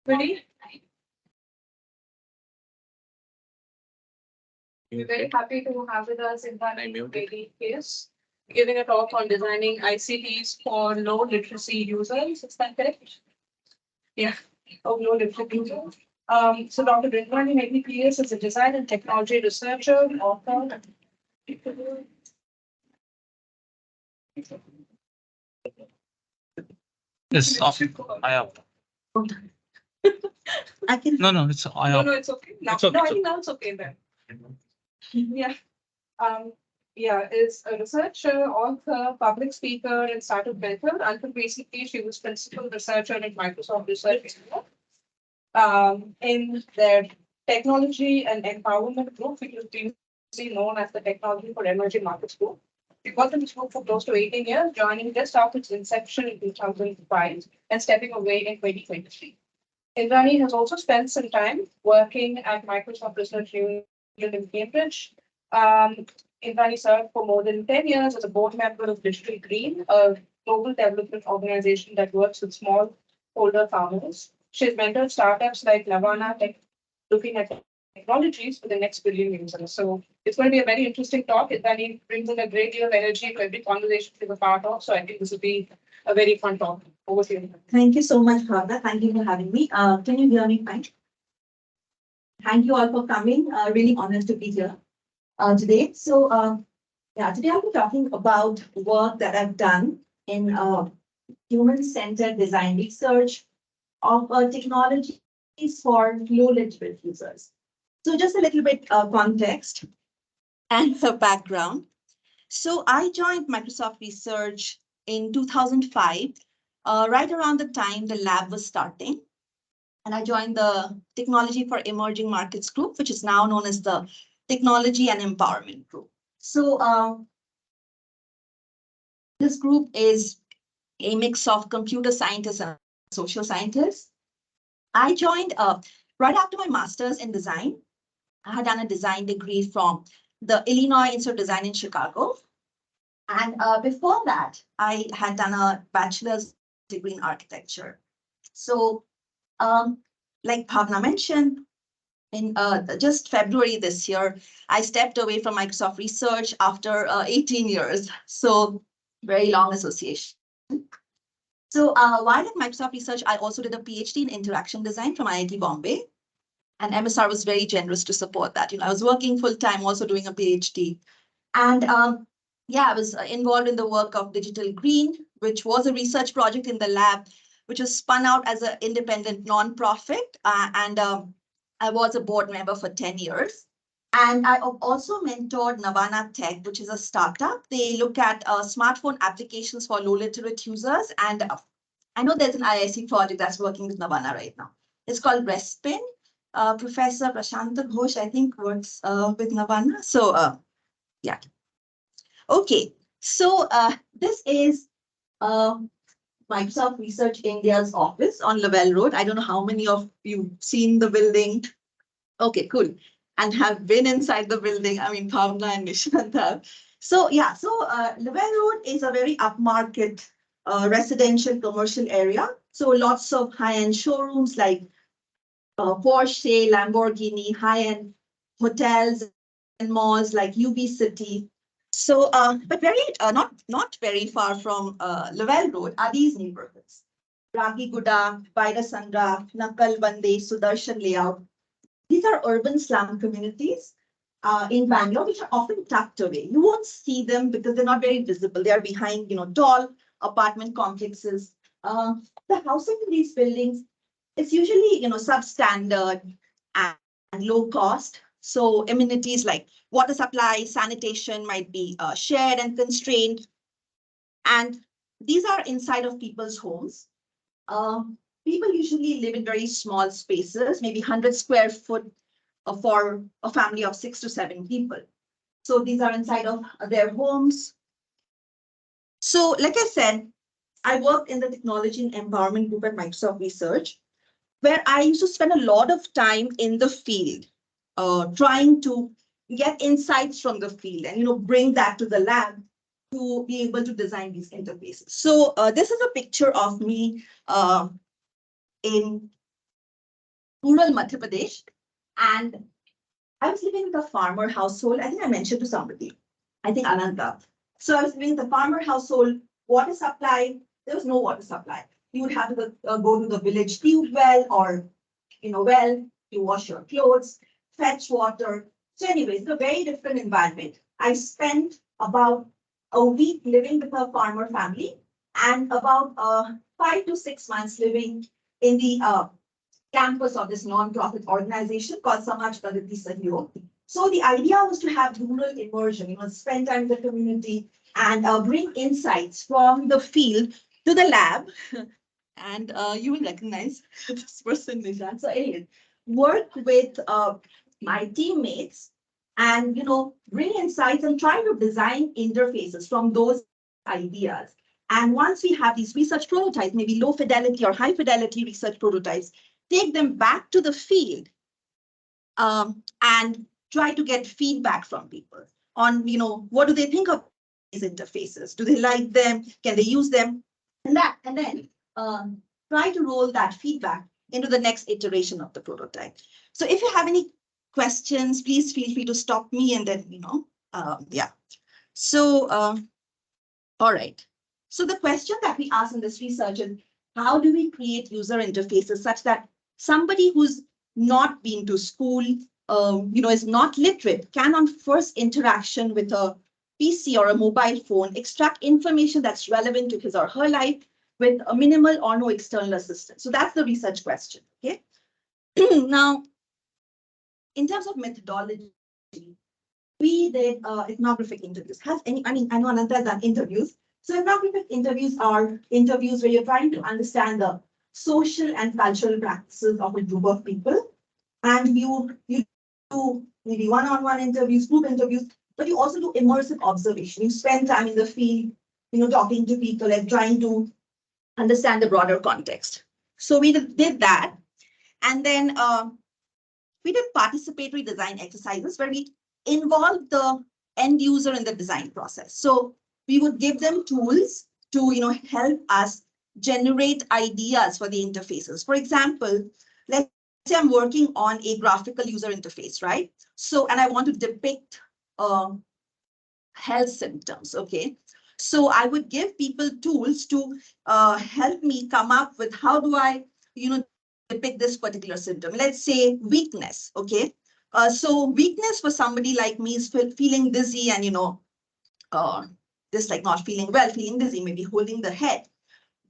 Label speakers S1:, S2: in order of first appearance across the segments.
S1: Ready? We're very happy to have with us Indrani Medhi Thies, giving a talk on designing ICTs for low literacy users. Is that correct? Yeah, of low literacy users. So Dr. Indrani Medhi Thies is a design and technology researcher, author.
S2: Yes, I have.
S1: I can.
S2: No, it's I
S1: No,
S2: have.
S1: no, it's okay. Now,
S2: It's okay,
S1: no, I
S2: it's
S1: think now it's okay then. Yeah. Um, yeah, is a researcher, author, public speaker, and startup mentor. Until recently, she was principal researcher at Microsoft Research in their technology and empowerment group, which is previously known as the Technology for Emerging Markets Group. She worked in this group for close to 18 years, joining just after its inception in 2005 and stepping away in 2023. Indrani has also spent some time working at Microsoft Research Unit in Cambridge. Indrani served for more than 10 years as a board member of Digital Green, a global development organization that works with smallholder farmers. She's mentored startups like Navana Tech, looking at technologies for the next billion users. So it's going to be a very interesting talk. Indrani brings in a great deal of energy to every conversation she's a part of. So I think this will be a very fun talk. Over to you.
S3: Thank you so much, Bhavna. Thank you for having me. Can you hear me fine? Thank you all for coming. Really honored to be here today. So, today I'll be talking about work that I've done in human-centered design research of technologies for low literate users. So, just a little bit context and background. So, I joined Microsoft Research in 2005. Right around the time the lab was starting. And I joined the Technology for Emerging Markets Group, which is now known as the Technology and Empowerment Group. So this group is a mix of computer scientists and social scientists. I joined right after my master's in design. I had done a design degree from the Illinois Institute of Design in Chicago. And before that, I had done a bachelor's degree in architecture. So, like Bhavna mentioned, in just February this year, I stepped away from Microsoft Research after 18 years. So, very long association. So, while at Microsoft Research, I also did a PhD in interaction design from IIT Bombay. And MSR was very generous to support that. I was working full time, also doing a PhD. And I was involved in the work of Digital Green, which was a research project in the lab, which was spun out as an independent nonprofit. I was a board member for 10 years. And I also mentored Navana Tech, which is a startup. They look at smartphone applications for low literate users. And I know there's an IISc project that's working with Navana right now. It's called Respin. Professor Prashant Ghosh, I think, works with Navana. So, yeah. Okay, so this is Microsoft Research India's office on Lavelle Road. I don't know how many of you seen the building. Okay, cool. And have been inside the building. I mean, Bhavna and Nishant have. So, Lavelle Road is a very upmarket residential commercial area. So lots of high-end showrooms like Porsche, Lamborghini, high-end hotels and malls like UB City. So, but very not very far from Lavelle Road are these neighborhoods: Ragiguda, Bairasandra, Nakalbande, Sudarshan Layout. These are urban slum communities in Bangalore, which are often tucked away. You won't see them because they're not very visible. They are behind, tall apartment complexes. The housing in these buildings is usually, substandard and low cost. So amenities like water supply, sanitation might be shared and constrained. And these are inside of people's homes. People usually live in very small spaces, maybe 100 square foot for a family of 6 to 7 people. So these are inside of their homes. So like I said, I worked in the technology and empowerment group at Microsoft Research, where I used to spend a lot of time in the field, trying to get insights from the field and bring that to the lab to be able to design these interfaces. So this is a picture of me in rural Madhya Pradesh, and I was living with a farmer household. I think I mentioned to somebody, I think Ananta. So I was living in the farmer household, water supply, there was no water supply. You would have to go to the village tube well or, well, to wash your clothes, fetch water. So anyways, it's a very different environment. I spent about a week living with a farmer family and about 5 to 6 months living in the campus of this non-profit organization called Samaj Pragati Sahyog. So the idea was to have rural immersion, spend time in the community and bring insights from the field to the lab. And you will recognize this person, Nishan. So anyways, work with my teammates and, bring insights and try to design interfaces from those ideas. And once we have these research prototypes, maybe low fidelity or high fidelity research prototypes, take them back to the field and try to get feedback from people on, what do they think of these interfaces? Do they like them? Can they use them? And then try to roll that feedback into the next iteration of the prototype. So if you have any questions, please feel free to stop me and then, yeah. So, all right. So the question that we ask in this research is, how do we create user interfaces such that somebody who's not been to school, is not literate, can on first interaction with a PC or a mobile phone, extract information that's relevant to his or her life with a minimal or no external assistance. So that's the research question, okay? Now, in terms of methodology, we did ethnographic interviews. I know Ananta has done interviews. So ethnographic interviews are interviews where you're trying to understand the social and cultural practices of a group of people. And you do maybe one-on-one interviews, group interviews, but you also do immersive observation. You spend time in the field, talking to people and trying to understand the broader context. So we did that. And then we did participatory design exercises where we involved the end user in the design process. So we would give them tools to, help us generate ideas for the interfaces. For example, let's say I'm working on a graphical user interface, right? So, and I want to depict health symptoms, okay? So I would give people tools to help me come up with how do I, depict this particular symptom. Let's say weakness, okay? So weakness for somebody like me is feeling dizzy and, just like not feeling well, feeling dizzy, maybe holding the head.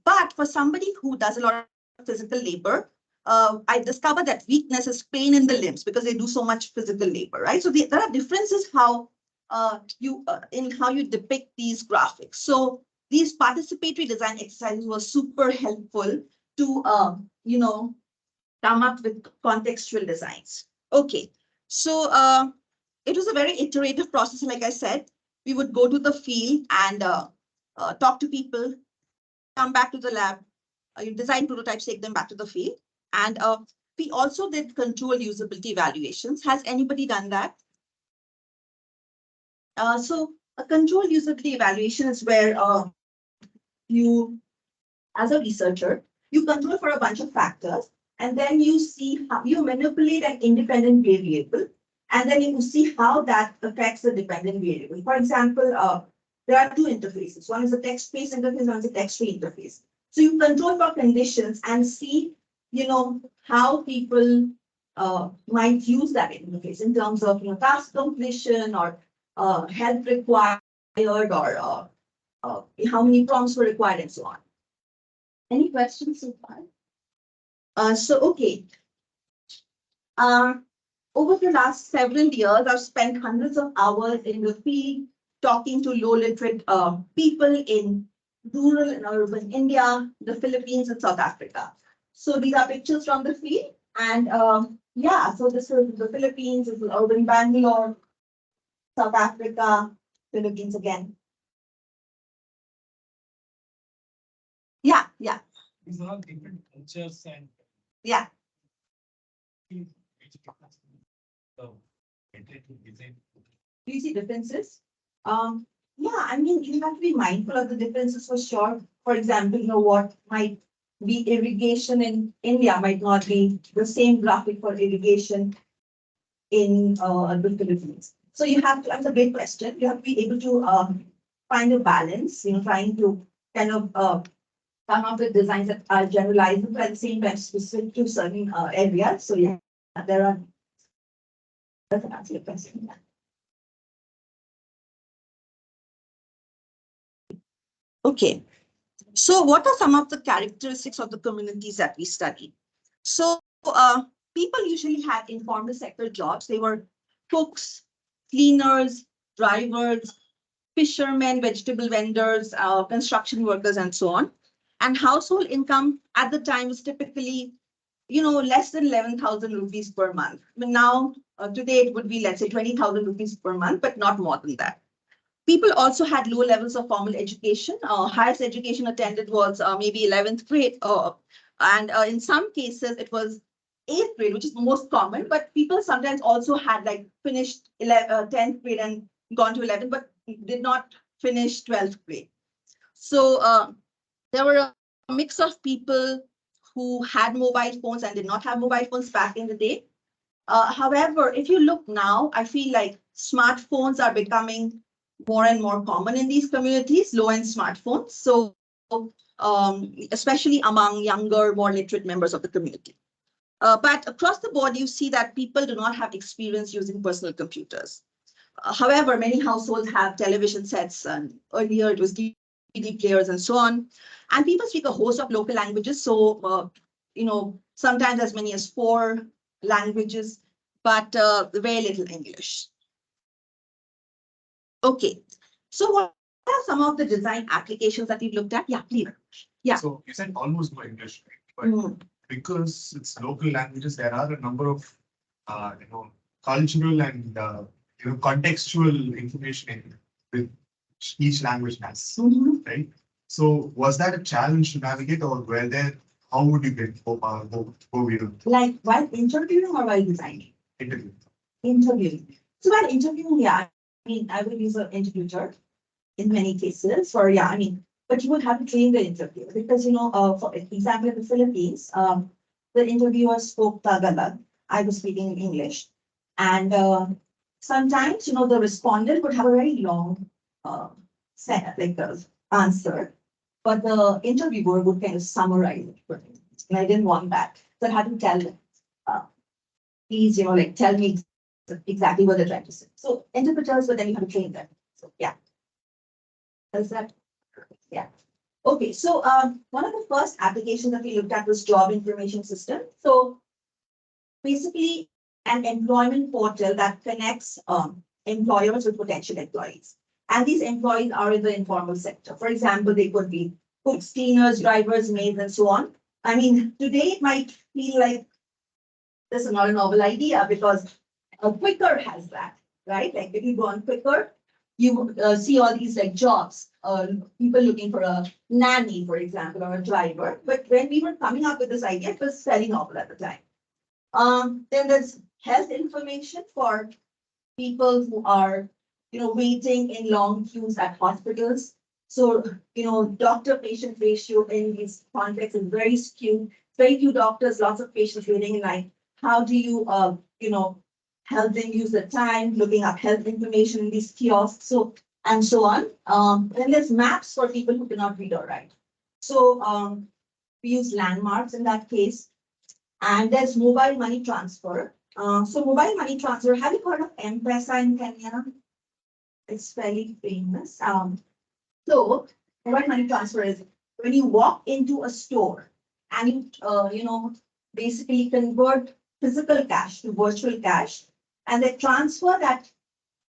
S3: But for somebody who does a lot of physical labor, I discovered that weakness is pain in the limbs because they do so much physical labor, right? So there are differences how in how you depict these graphics. So these participatory design exercises were super helpful to, come up with contextual designs. Okay, so it was a very iterative process. Like I said, we would go to the field and talk to people, come back to the lab, design prototypes, take them back to the field. And we also did control usability evaluations. Has anybody done that? So a control usability evaluation is where you, as a researcher, you control for a bunch of factors, and then you see how you manipulate an independent variable, and then you see how that affects the dependent variable. For example, there are two interfaces. One is a text-based interface, one is a text-free interface. So you control for conditions and see, how people might use that interface in terms of, task completion or help required or how many prompts were required and so on. Any questions so far? Okay. Over the last several years, I've spent hundreds of hours in the field talking to low literate people in rural and urban India, the Philippines, and South Africa. So these are pictures from the field. And yeah, so this is the Philippines, this is urban Bangalore, South Africa, Philippines again. Yeah.
S2: These are different cultures and.
S3: Yeah. Do you see differences? Yeah, I mean, you have to be mindful of the differences for sure. For example, what might the irrigation in India might not be the same graphic for irrigation in the Philippines. So you have to, that's a great question. You have to be able to find a balance, trying to kind of come up with designs that are generalized, but at the same time specific to certain areas. So yeah, there are. That's an answer your question. Okay. So what are some of the characteristics of the communities that we study? So people usually had informal sector jobs. They were cooks, cleaners, drivers, fishermen, vegetable vendors, construction workers, and so on. And household income at the time was typically, less than 11,000 rupees per month. I mean, now, today it would be, let's say, 20,000 rupees per month, but not more than that. People also had low levels of formal education. Highest education attended was maybe 11th grade, and in some cases it was 8th grade, which is the most common. But people sometimes also had like finished 10th grade and gone to 11th, but did not finish 12th grade. So there were a mix of people who had mobile phones and did not have mobile phones back in the day. However, if you look now, I feel like smartphones are becoming more and more common in these communities, low-end smartphones. So especially among younger, more literate members of the community. But across the board, you see that people do not have experience using personal computers. However, many households have television sets, and earlier it was DVD players and so on. And people speak a host of local languages. So, sometimes as many as 4 languages, but very little English. Okay, so what are some of the design applications that we've looked at? Yeah, please. Yeah.
S2: So you said almost no English, right? But because it's local languages, there are a number of cultural and contextual information with each language has, right? So was that a challenge to navigate, or were there? How would you get
S3: like while interviewing or while designing? Interviewing. So while interviewing, yeah, I would use an interviewer in many cases, or but you would have to train the interviewer because, for example, in the Philippines, the interviewer spoke Tagalog. I was speaking English. And sometimes, the respondent would have a very long answer, but the interviewer would kind of summarize it for me. And I didn't want that. So I had to tell them, please, tell me exactly what they're trying to say. So interpreters, but then you have to train them. So yeah. Is that? Yeah. Okay, so one of the first applications that we looked at was job information system. So basically an employment portal that connects employers with potential employees. And these employees are in the informal sector. For example, they could be cooks, cleaners, drivers, maids, and so on. Today it might feel like this is not a novel idea because Quicker has that, right? Like if you go on Quicker, you see all these jobs, people looking for a nanny, for example, or a driver. But when we were coming up with this idea, it was fairly novel at the time. Then there's health information for people who are, waiting in long queues at hospitals. So, doctor-patient ratio in these contexts is very skewed. Very few doctors, lots of patients waiting in line. How do you, help them use the time, looking up health information in these kiosks, and so on. Then there's maps for people who cannot read or write. So we use landmarks in that case. And there's mobile money transfer. So mobile money transfer, have you heard of M-Pesa in Kenya? It's fairly famous. So mobile money transfer is when you walk into a store and you, basically convert physical cash to virtual cash, and they transfer that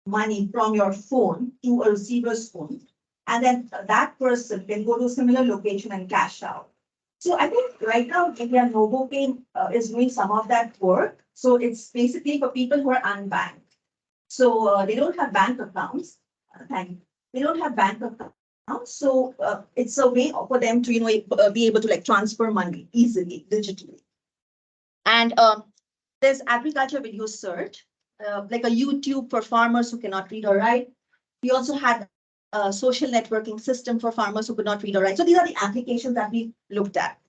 S3: money from your phone to a receiver's phone. And then that person can go to a similar location and cash out. So I think right now, India NovoPay is doing some of that work. So it's basically for people who are unbanked. So they don't have bank accounts. They don't have bank accounts. So it's a way for them to be able to transfer money easily, digitally. And there's agriculture video search, like a YouTube for farmers who cannot read or write. We also had a social networking system for farmers who could not read or write. So these are the applications that we looked at.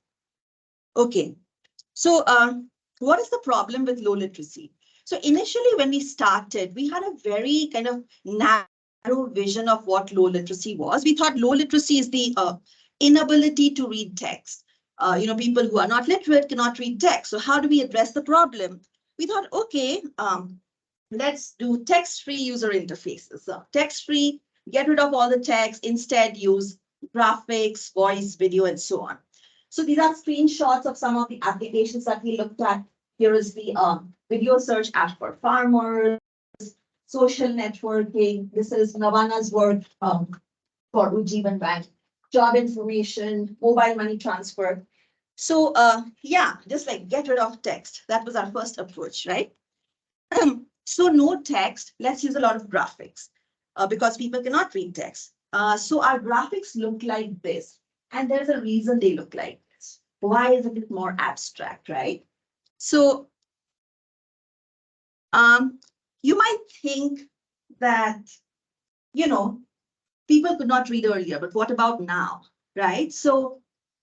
S3: Okay, so what is the problem with low literacy? So initially when we started, we had a very kind of narrow vision of what low literacy was. We thought low literacy is the inability to read text. People who are not literate cannot read text. So how do we address the problem? We thought, okay, let's do text-free user interfaces. So text-free, get rid of all the text, instead use graphics, voice, video, and so on. So these are screenshots of some of the applications that we looked at. Here is the video search app for farmers, social networking. This is Navana's work for Ujjivan Bank, job information, mobile money transfer. So yeah, just like get rid of text. That was our first approach, right? So no text, let's use a lot of graphics because people cannot read text. So our graphics look like this, and there's a reason they look like this. Why is it more abstract, right? So you might think that, people could not read earlier, but what about now, right? So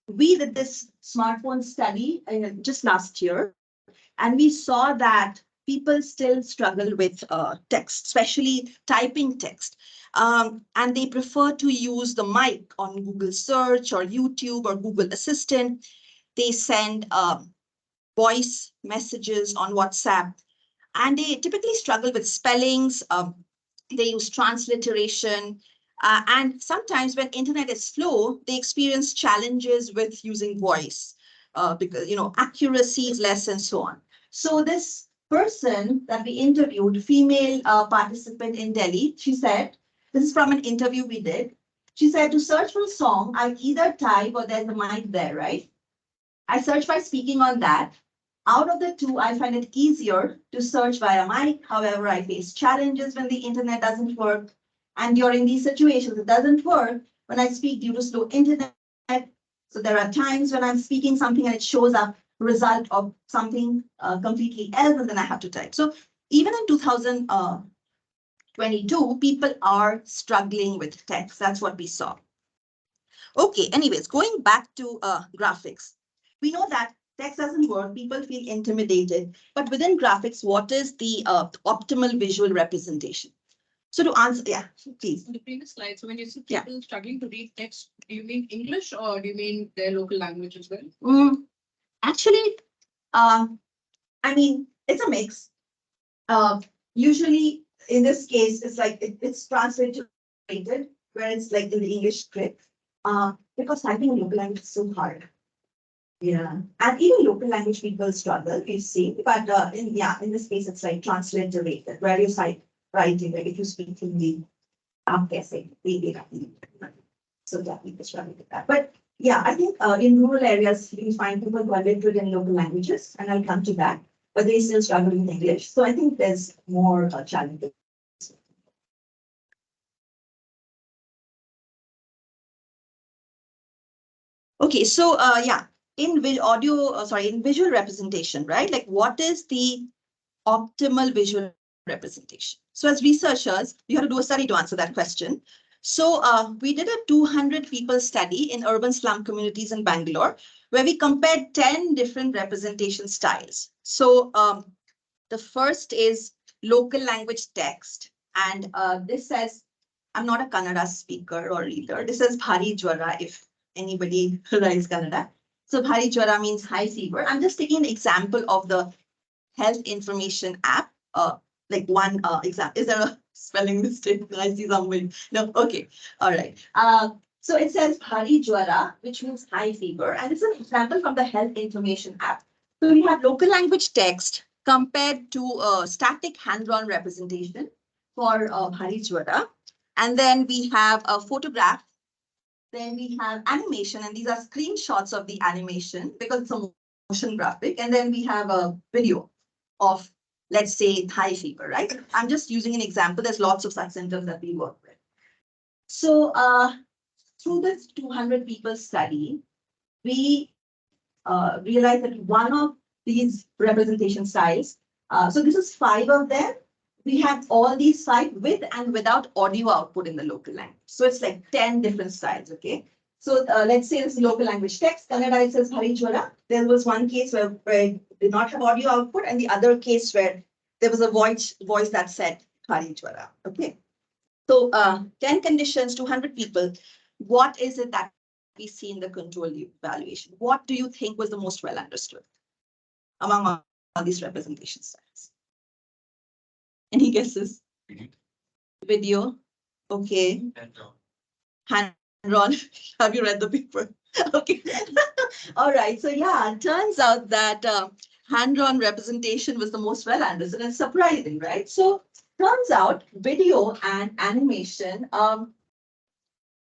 S3: we did this smartphone study just last year, and we saw that people still struggle with text, especially typing text. And they prefer to use the mic on Google Search or YouTube or Google Assistant. They send voice messages on WhatsApp, and they typically struggle with spellings. They use transliteration. And sometimes when internet is slow, they experience challenges with using voice because, accuracy is less and so on. So this person that we interviewed, female participant in Delhi, she said, this is from an interview we did. She said, to search for a song, I either type or there's a mic there, right? I search by speaking on that. Out of the two, I find it easier to search via mic. However, I face challenges when the internet doesn't work. And during these situations, it doesn't work when I speak due to slow internet. So there are times when I'm speaking something and it shows up result of something completely else, and then I have to type. So even in 2022, people are struggling with text. That's what we saw. Okay, anyways, going back to graphics. We know that text doesn't work, people feel intimidated, but within graphics, what is the optimal visual representation? So to answer, yeah, please.
S1: In the previous slide, so when you see people struggling to read text, do you mean English or do you mean their local language as well?
S3: Actually, I mean, it's a mix. Usually, in this case, it's like it's translated, where it's like in the English script, because typing in local language is so hard. Yeah, and even local language people struggle, you see, but in this case, it's like transliterated, where you cite writing, like if you speak Hindi, I'm guessing, so that people struggle with that. But yeah, I think in rural areas, you find people who are literate in local languages, and I'll come to that, but they still struggle with English. So I think there's more challenges. Okay, so yeah, in visual representation, right? Like what is the optimal visual representation? So as researchers, we had to do a study to answer that question. So we did a 200 people study in urban slum communities in Bangalore, where we compared 10 different representation styles. So the first is local language text. And this says, I'm not a Kannada speaker or reader. This says Bhari Jwara, if anybody writes Kannada. So Bhari Jwara means high fever. I'm just taking an example of the health information app. Like one example. Is there a spelling mistake? I see somebody. No, okay. All right. So it says Bhari Jwara, which means high fever. And it's an example from the health information app. So we have local language text compared to static hand-drawn representation for Bhari Jwara. And then we have a photograph. Then we have animation, and these are screenshots of the animation because it's a motion graphic. And then we have a video of, let's say, high fever, right? I'm just using an example. There's lots of such centers that we work with. So through this 200 people study, we realized that one of these representation styles, so this is 5 of them. We have all these 5 with and without audio output in the local language. So it's like 10 different styles, okay? So let's say this is local language text. Kannada it says Hari Jwara. There was one case where it did not have audio output, and the other case where there was a voice that said Hari Jwara. Okay. So 10 conditions, 200 people. What is it that we see in the control evaluation? What do you think was the most well understood among all these representation styles? Any guesses? Video. Okay. Hand-drawn. Have you read the paper? Okay. All right. So yeah, it turns out that hand-drawn representation was the most well understood, and surprising, right? So turns out video and animation,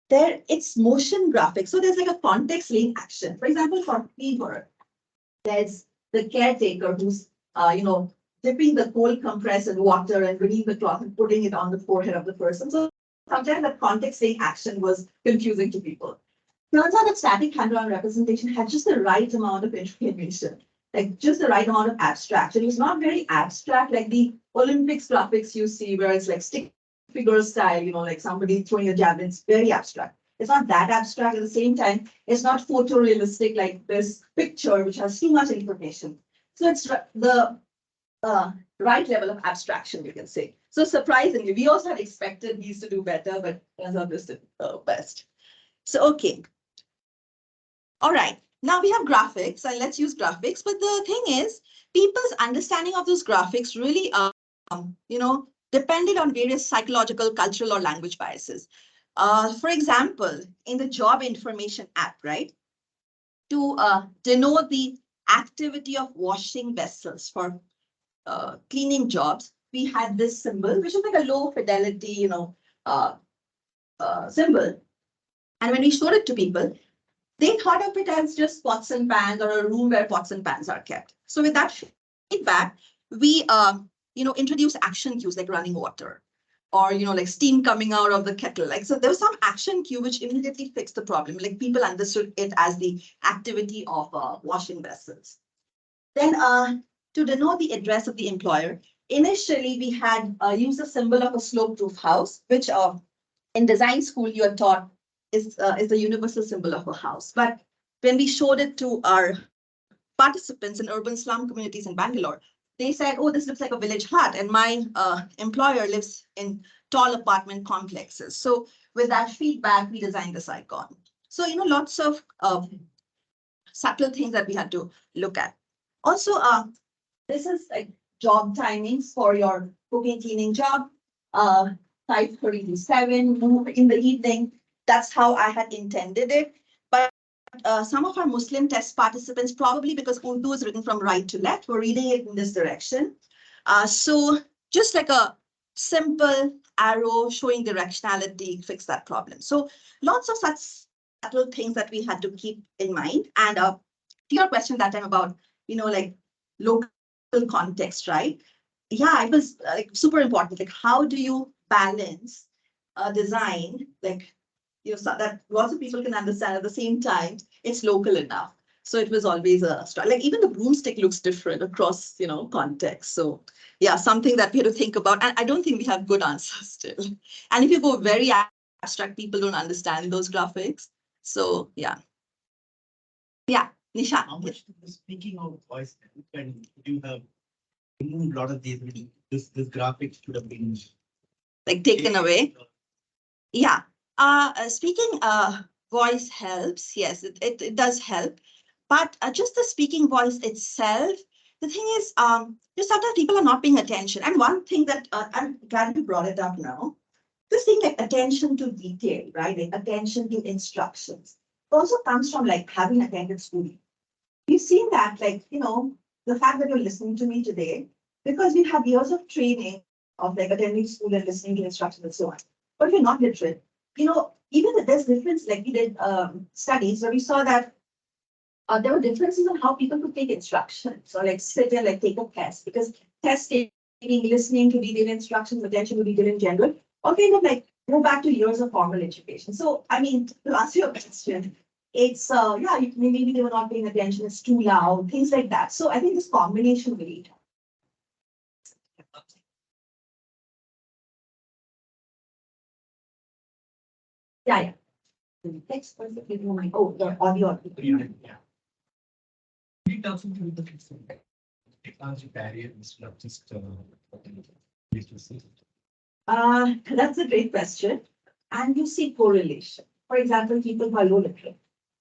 S3: it's motion graphics. So there's like a context link action. For example, for fever, there's the caretaker who's dipping the cold compress in water and bringing the cloth and putting it on the forehead of the person. So sometimes that context link action was confusing to people. Turns out that static hand-drawn representation had just the right amount of information, like just the right amount of abstraction. It was not very abstract, like the Olympics graphics you see, where it's like stick figure style, like somebody throwing a javelin. It's very abstract. It's not that abstract. At the same time, it's not photorealistic like this picture, which has too much information. So it's the right level of abstraction, you can say. So surprisingly, we also had expected these to do better, but turns out this did best. So, okay. All right. Now we have graphics, and let's use graphics. But the thing is, people's understanding of those graphics really, depended on various psychological, cultural, or language biases. For example, in the job information app, right, to denote the activity of washing vessels for cleaning jobs, we had this symbol, which is like a low fidelity, symbol. And when we showed it to people, they thought of it as just pots and pans, or a room where pots and pans are kept. So with that feedback, we introduce action cues like running water, or like steam coming out of the kettle. Like, so there was some action cue which immediately fixed the problem. Like, people understood it as the activity of washing vessels. Then to denote the address of the employer, initially we had used a symbol of a slope-proof house, which in design school you are taught is the universal symbol of a house. But when we showed it to our participants in urban slum communities in Bangalore, they said, oh, this looks like a village hut, and my employer lives in tall apartment complexes. So with that feedback, we designed this icon. So, lots of subtle things that we had to look at. Also, this is like job timings for your cooking, cleaning job, 5:30 to 7 in the evening. That's how I had intended it. But some of our Muslim test participants, probably because Urdu is written from right to left, were reading it in this direction. So just like a simple arrow showing directionality fixed that problem. So lots of such subtle things that we had to keep in mind. And to your question that time about, like local context, right? Yeah, it was like super important. Like, how do you balance a design, like, so that lots of people can understand at the same time, it's local enough. So it was always a struggle. Like, even the broomstick looks different across, context. So yeah, something that we had to think about. And I don't think we have good answers still. And if you go very abstract, people don't understand those graphics. So yeah. Yeah, Nisha.
S4: How much, speaking of voice, and you have removed a lot of these, this graphics should have been
S3: like taken away. Yeah. Speaking voice helps. Yes, it does help. But just the speaking voice itself, the thing is, sometimes people are not paying attention. And one thing that I'm glad you brought it up now, this thing like attention to detail, right? Like attention to instructions. It also comes from like having attended school. We've seen that, like, the fact that you're listening to me today, because we have years of training of like attending school and listening to instructions and so on. But if you're not literate, even there's difference, like we did studies where we saw that there were differences in how people could take instructions, or like sit and like take a test, because test taking, listening to detailed instructions, attention to detail in general, all kind of like go back to years of formal education. So, I mean, to answer your question, it's, yeah, maybe they were not paying attention, it's too loud, things like that. So I think this combination really helps. Yeah. Text perfectly. Oh, the audio.
S4: Yeah. We also do the technology barrier instead of just literacy.
S3: That's a great question. And you see correlation. For example, people who are low literate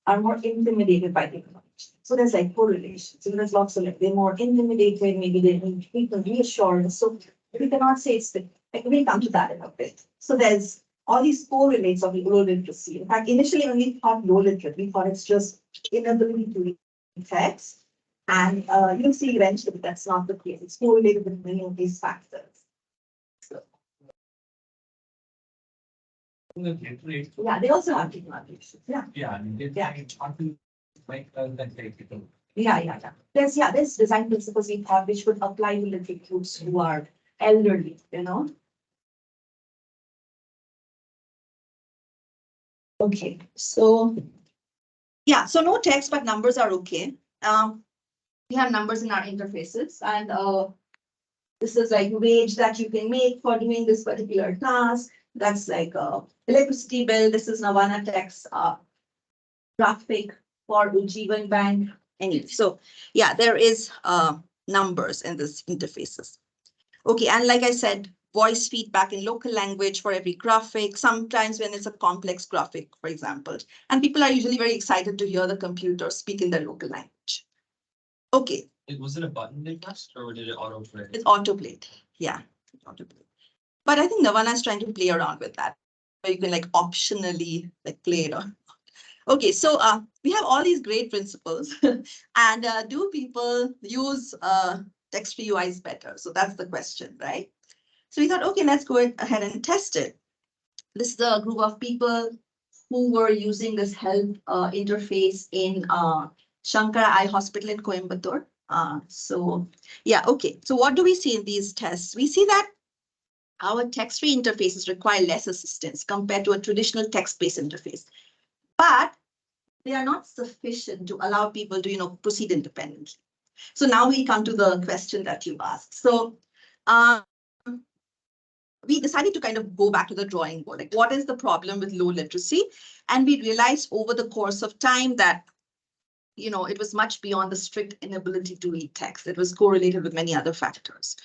S3: are more intimidated by technology. So there's like correlation. So there's lots of like, they're more intimidated, maybe they need people reassurance. So we cannot say it's the, like, we'll come to that in a bit. So there's all these correlates of low literacy. In fact, initially when we thought low literate, we thought it's just inability to read text. And you'll see eventually that's not the case. It's correlated with many of these factors. Yeah, they also have technologies. Yeah.
S4: Yeah, I mean,
S3: Yeah.
S4: it's hard to like that people.
S3: Yeah. There's design principles we thought which would apply to literate groups who are elderly, you know. Okay, so yeah, so no text, but numbers are okay. We have numbers in our interfaces, and this is like wage that you can make for doing this particular task. That's like electricity bill. This is Navana Tech's graphic for Ujjivan Bank. Anyway, so yeah, there is numbers in this interfaces. Okay, and like I said, voice feedback in local language for every graphic, sometimes when it's a complex graphic, for example. And people are usually very excited to hear the computer speak in their local language. Okay.
S4: Was it a button they pressed or did it autoplay?
S3: It's autoplayed. Yeah, autoplayed. But I think Navana is trying to play around with that. So you can like optionally like play it on. Okay, so we have all these great principles and do people use text-free UIs better? So that's the question, right? So we thought, okay, let's go ahead and test it. This is a group of people who were using this help interface in Shankara Eye Hospital in Coimbatore. So yeah, okay. So what do we see in these tests? We see that our text-free interfaces require less assistance compared to a traditional text-based interface. But they are not sufficient to allow people to, you know, proceed independently. So now we come to the question that you asked. So we decided to kind of go back to the drawing board. Like, what is the problem with low literacy? And we realized over the course of time that, you know, it was much beyond the strict inability to read text. It was correlated with many other factors.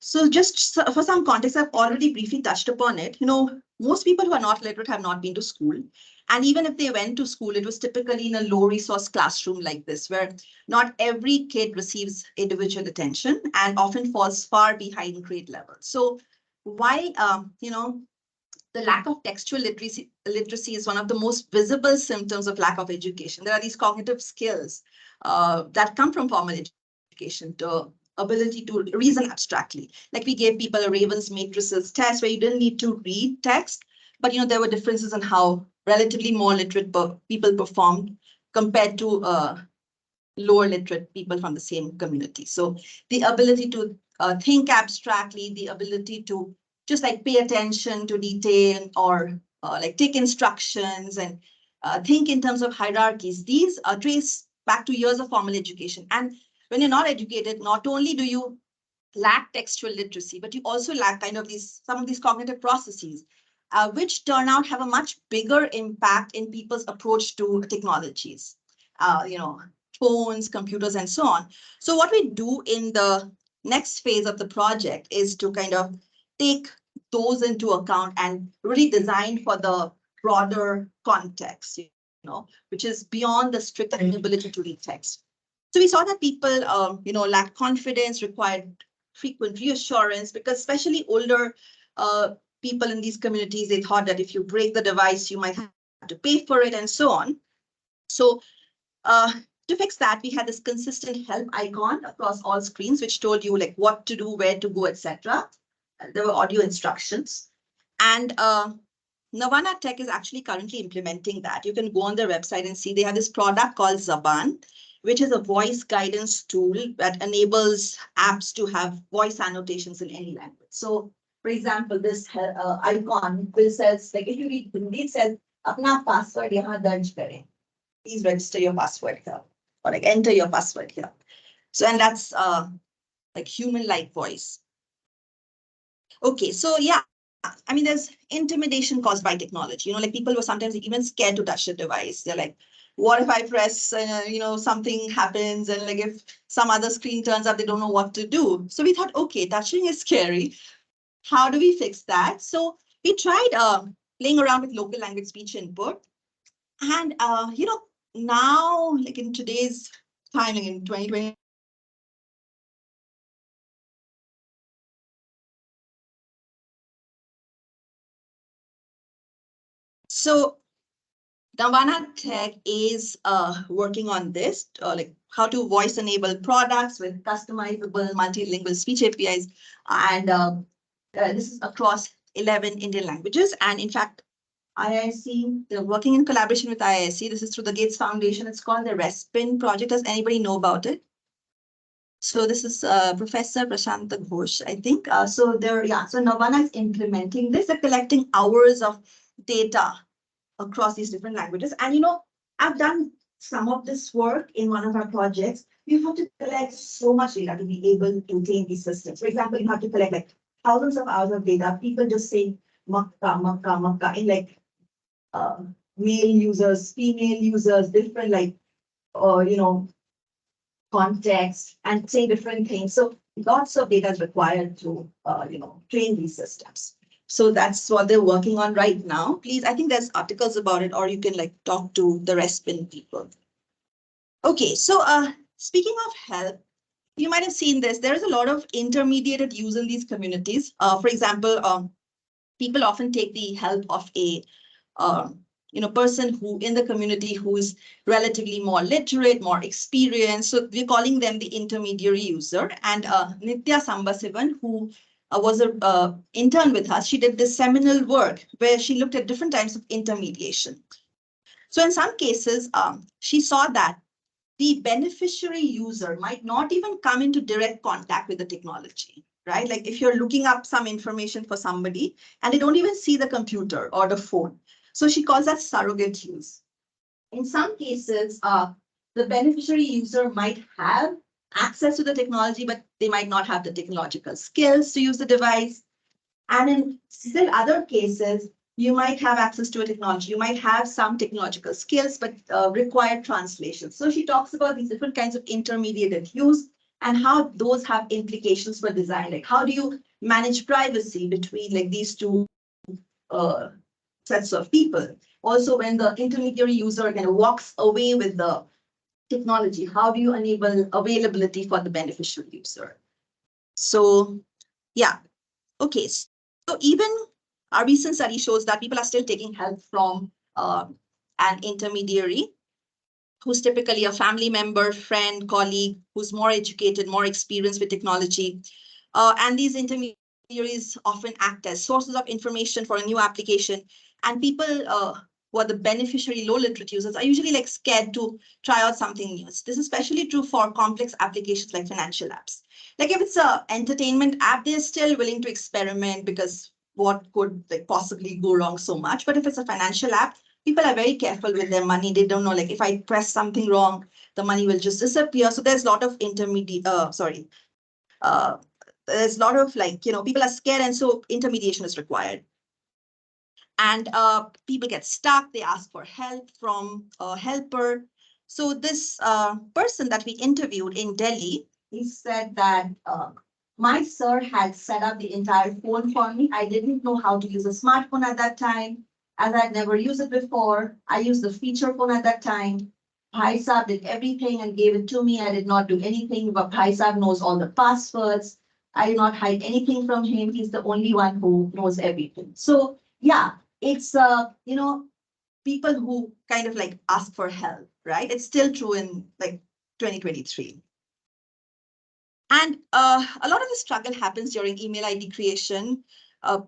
S3: So just for some context, I've already briefly touched upon it. You know, most people who are not literate have not been to school. And even if they went to school, it was typically in a low resource classroom like this, where not every kid receives individual attention and often falls far behind grade level. So why, you know, the lack of textual literacy is one of the most visible symptoms of lack of education. There are these cognitive skills that come from formal education, the ability to reason abstractly. Like we gave people a Raven's matrices test where you didn't need to read text, but you know there were differences in how relatively more literate people performed compared to lower literate people from the same community. So the ability to think abstractly, the ability to just like pay attention to detail or like take instructions and think in terms of hierarchies, these are traced back to years of formal education. And when you're not educated, not only do you lack textual literacy, but you also lack kind of some of these cognitive processes, which turn out have a much bigger impact in people's approach to technologies, you know, phones, computers, and so on. So what we do in the next phase of the project is to kind of take those into account and really design for the broader context, you know, which is beyond the strict inability to read text. So we saw that people, you know, lack confidence, required frequent reassurance, because especially older people in these communities, they thought that if you break the device, you might have to pay for it and so on. So to fix that, we had this consistent help icon across all screens, which told you like what to do, where to go, etc. There were audio instructions. And Navana Tech is actually currently implementing that. You can go on their website and see they have this product called Zaban, which is a voice guidance tool that enables apps to have voice annotations in any language. So, for example, this icon will says, like if you read Hindi, it says, "Apna password yahan darj kare." Please register your password here, or like enter your password here. So, and that's like human-like voice. Okay, so yeah, I mean, there's intimidation caused by technology. Like people were sometimes even scared to touch the device. They're like, what if I press, something happens and like if some other screen turns up, they don't know what to do. So we thought, okay, touching is scary. How do we fix that? So we tried playing around with local language speech input. And, now, like in today's time, like in 2020, so Navana Tech is working on this, like how to voice enable products with customizable multilingual speech APIs. And this is across 11 Indian languages. And in fact, IISc, they're working in collaboration with IISc. This is through the Gates Foundation. It's called the RESPIN project. Does anybody know about it? So this is Professor Prashant Ghosh, I think. So Navana is implementing this. They're collecting hours of data across these different languages. And I've done some of this work in one of our projects. You have to collect so much data to be able to train these systems. For example, you have to collect like thousands of hours of data. People just say makka, makka, makka in like male users, female users, different like context and say different things. So lots of data is required to train these systems. So that's what they're working on right now. Please, I think there's articles about it, or you can like talk to the RESPIN people. Okay, so speaking of help, you might have seen this. There is a lot of intermediated use in these communities. For example, people often take the help of a person who in the community who is relatively more literate, more experienced. So we're calling them the intermediary user. And Nitya Sambasivan, who was an intern with us, she did this seminal work where she looked at different types of intermediation. So in some cases, she saw that the beneficiary user might not even come into direct contact with the technology, right? Like if you're looking up some information for somebody and they don't even see the computer or the phone. So she calls that surrogate use. In some cases, the beneficiary user might have access to the technology, but they might not have the technological skills to use the device. And in still other cases, you might have access to a technology. You might have some technological skills, but require translation. So she talks about these different kinds of intermediate use and how those have implications for design. Like how do you manage privacy between like these two sets of people? Also, when the intermediary user kind of walks away with the technology, how do you enable availability for the beneficial user? So, yeah. Okay. So even our recent study shows that people are still taking help from an intermediary who's typically a family member, friend, colleague, who's more educated, more experienced with technology. And these intermediaries often act as sources of information for a new application. And people who are the beneficiary low literate users are usually like scared to try out something new. This is especially true for complex applications like financial apps. Like if it's an entertainment app, they're still willing to experiment because what could like possibly go wrong so much. But if it's a financial app, people are very careful with their money. They don't know, like if I press something wrong, the money will just disappear. So there's a lot of there's a lot of like, people are scared, and so intermediation is required. And people get stuck, they ask for help from a helper. So this person that we interviewed in Delhi, he said that my sir had set up the entire phone for me. I didn't know how to use a smartphone at that time, as I'd never used it before. I used the feature phone at that time. Bhai Saab did everything and gave it to me. I did not do anything, but Bhai Saab knows all the passwords. I did not hide anything from him. He's the only one who knows everything. So yeah, it's people who kind of like ask for help, right? It's still true in like 2023. And a lot of the struggle happens during email ID creation.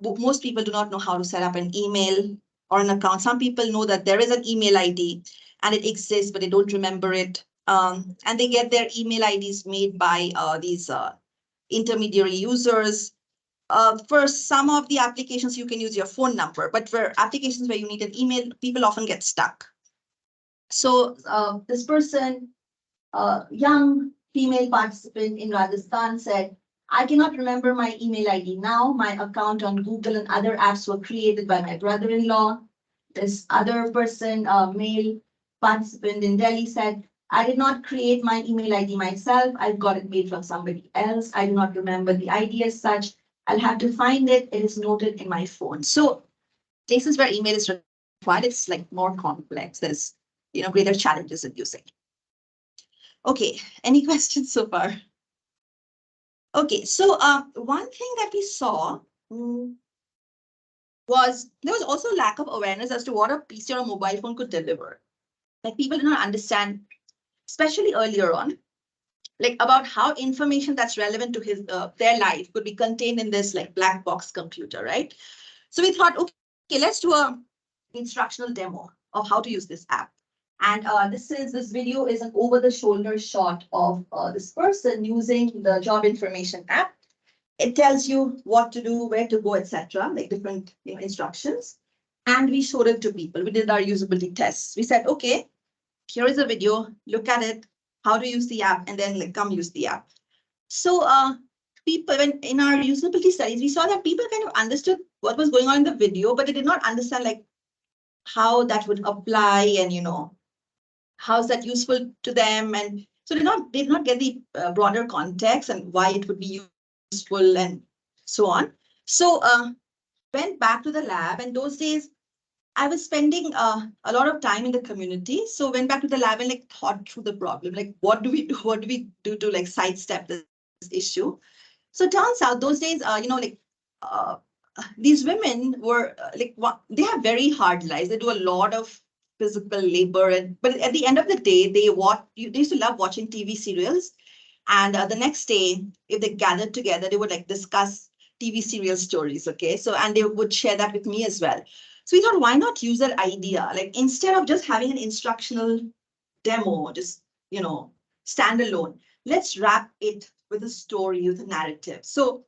S3: Most people do not know how to set up an email or an account. Some people know that there is an email ID and it exists, but they don't remember it. And they get their email IDs made by these intermediary users. For some of the applications, you can use your phone number, but for applications where you need an email, people often get stuck. So this person, young female participant in Rajasthan, said, I cannot remember my email ID now. My account on Google and other apps were created by my brother-in-law. This other person, male participant in Delhi, said, I did not create my email ID myself. I got it made from somebody else. I do not remember the ID as such. I'll have to find it. It is noted in my phone. So cases where email is required, it's like more complex. There's, greater challenges in using. Okay, any questions so far? Okay, so one thing that we saw was there was also lack of awareness as to what a PC or a mobile phone could deliver. Like people did not understand, especially earlier on, like about how information that's relevant to his their life could be contained in this like black box computer, right? So we thought, okay, let's do a instructional demo of how to use this app. And this video is an over-the-shoulder shot of this person using the job information app. It tells you what to do, where to go, etc., like different instructions. And we showed it to people. We did our usability tests. We said, okay, here is a video, look at it, how to use the app, and then like come use the app. So people, when in our usability studies, we saw that people kind of understood what was going on in the video, but they did not understand like how that would apply and how's that useful to them. And so they did not get the broader context and why it would be useful and so on. So went back to the lab, and those days I was spending a lot of time in the community. So went back to the lab and like thought through the problem, like what do we do? What do we do to like sidestep this issue? So it turns out those days, these women were they have very hard lives. They do a lot of physical labor, but at the end of the day, they used to love watching TV serials. And the next day, if they gathered together, they would like discuss TV serial stories. Okay, so and they would share that with me as well. So we thought, why not use that idea? Like instead of just having an instructional demo, just standalone, let's wrap it with a story, with a narrative. So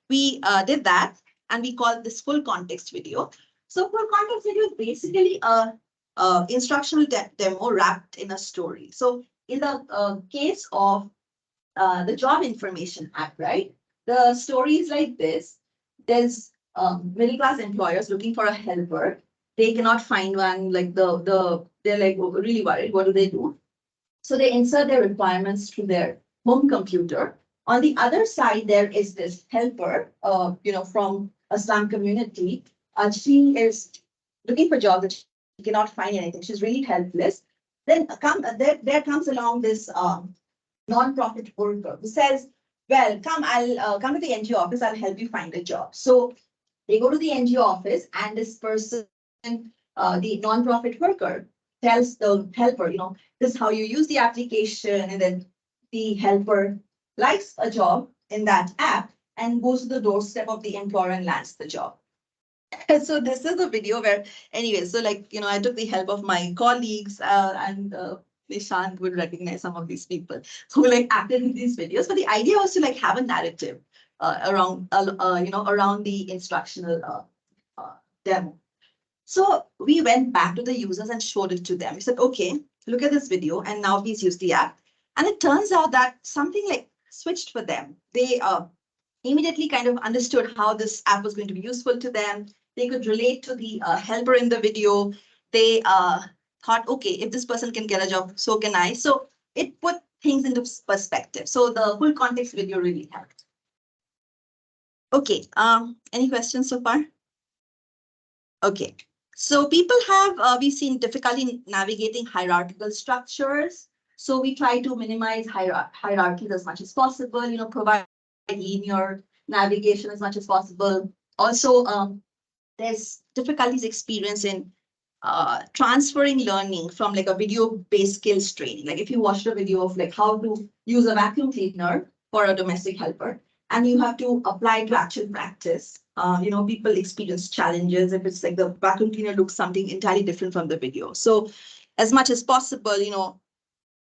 S3: we did that, and we called this full context video. So full context video is basically a instructional demo wrapped in a story. So in the case of the job information app, right? The story is like this. There's middle class employers looking for a helper. They cannot find one. Like they're like really worried. What do they do? So they insert their requirements to their home computer. On the other side, there is this helper, from a slum community. She is looking for jobs, that she cannot find anything. She's really helpless. Then there comes along this non-profit worker who says, well, I'll come to the NGO office. I'll help you find a job. So they go to the NGO office, and this person, the non-profit worker, tells the helper, this is how you use the application. And then the helper likes a job in that app and goes to the doorstep of the employer and lands the job. So this is a video where, anyway, so I took the help of my colleagues and Nishant would recognize some of these people who acted in these videos. But the idea was to have a narrative around the instructional demo. So we went back to the users and showed it to them. We said, okay, look at this video, and now please use the app. And it turns out that something switched for them. They immediately kind of understood how this app was going to be useful to them. They could relate to the helper in the video. They thought, okay, if this person can get a job, so can I. So it put things into perspective. So the full context video really helped. Okay, any questions so far? Okay, so people have, we've seen difficulty navigating hierarchical structures. So we try to minimize hierarchies as much as possible, provide linear navigation as much as possible. Also, there's difficulties experienced in transferring learning from a video-based skills training. Like if you watched a video of how to use a vacuum cleaner for a domestic helper, and you have to apply it to actual practice, people experience challenges if it's the vacuum cleaner looks something entirely different from the video. So as much as possible,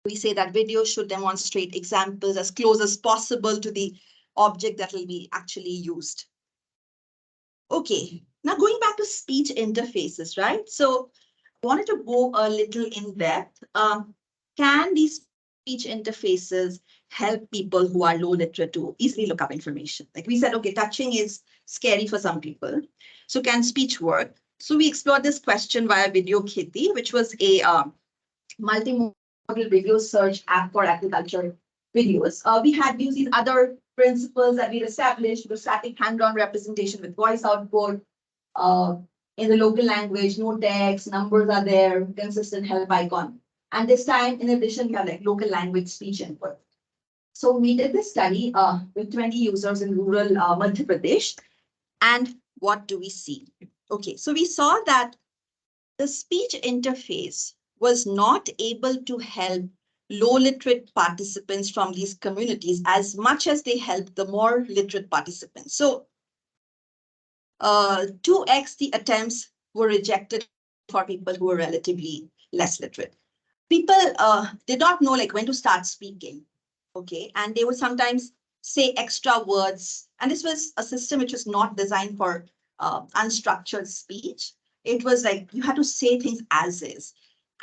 S3: we say that video should demonstrate examples as close as possible to the object that will be actually used. Okay, now going back to speech interfaces, right? So I wanted to go a little in depth. Can these speech interfaces help people who are low literate to easily look up information. Like we said, okay, touching is scary for some people. So can speech work? So we explored this question via Video Kitty, which was a multimodal video search app for agriculture videos. We had used these other principles that we established with static hand-on representation with voice output, in the local language, no text, numbers are there, consistent help icon. And this time, in addition, we have like local language speech input. So we did this study with 20 users in rural Madhya Pradesh. And what do we see? Okay, so we saw that the speech interface was not able to help low literate participants from these communities as much as they helped the more literate participants. So 2x the attempts were rejected for people who were relatively less literate. People did not know like when to start speaking, okay? And they would sometimes say extra words. And this was a system which was not designed for unstructured speech. It was like you had to say things as is.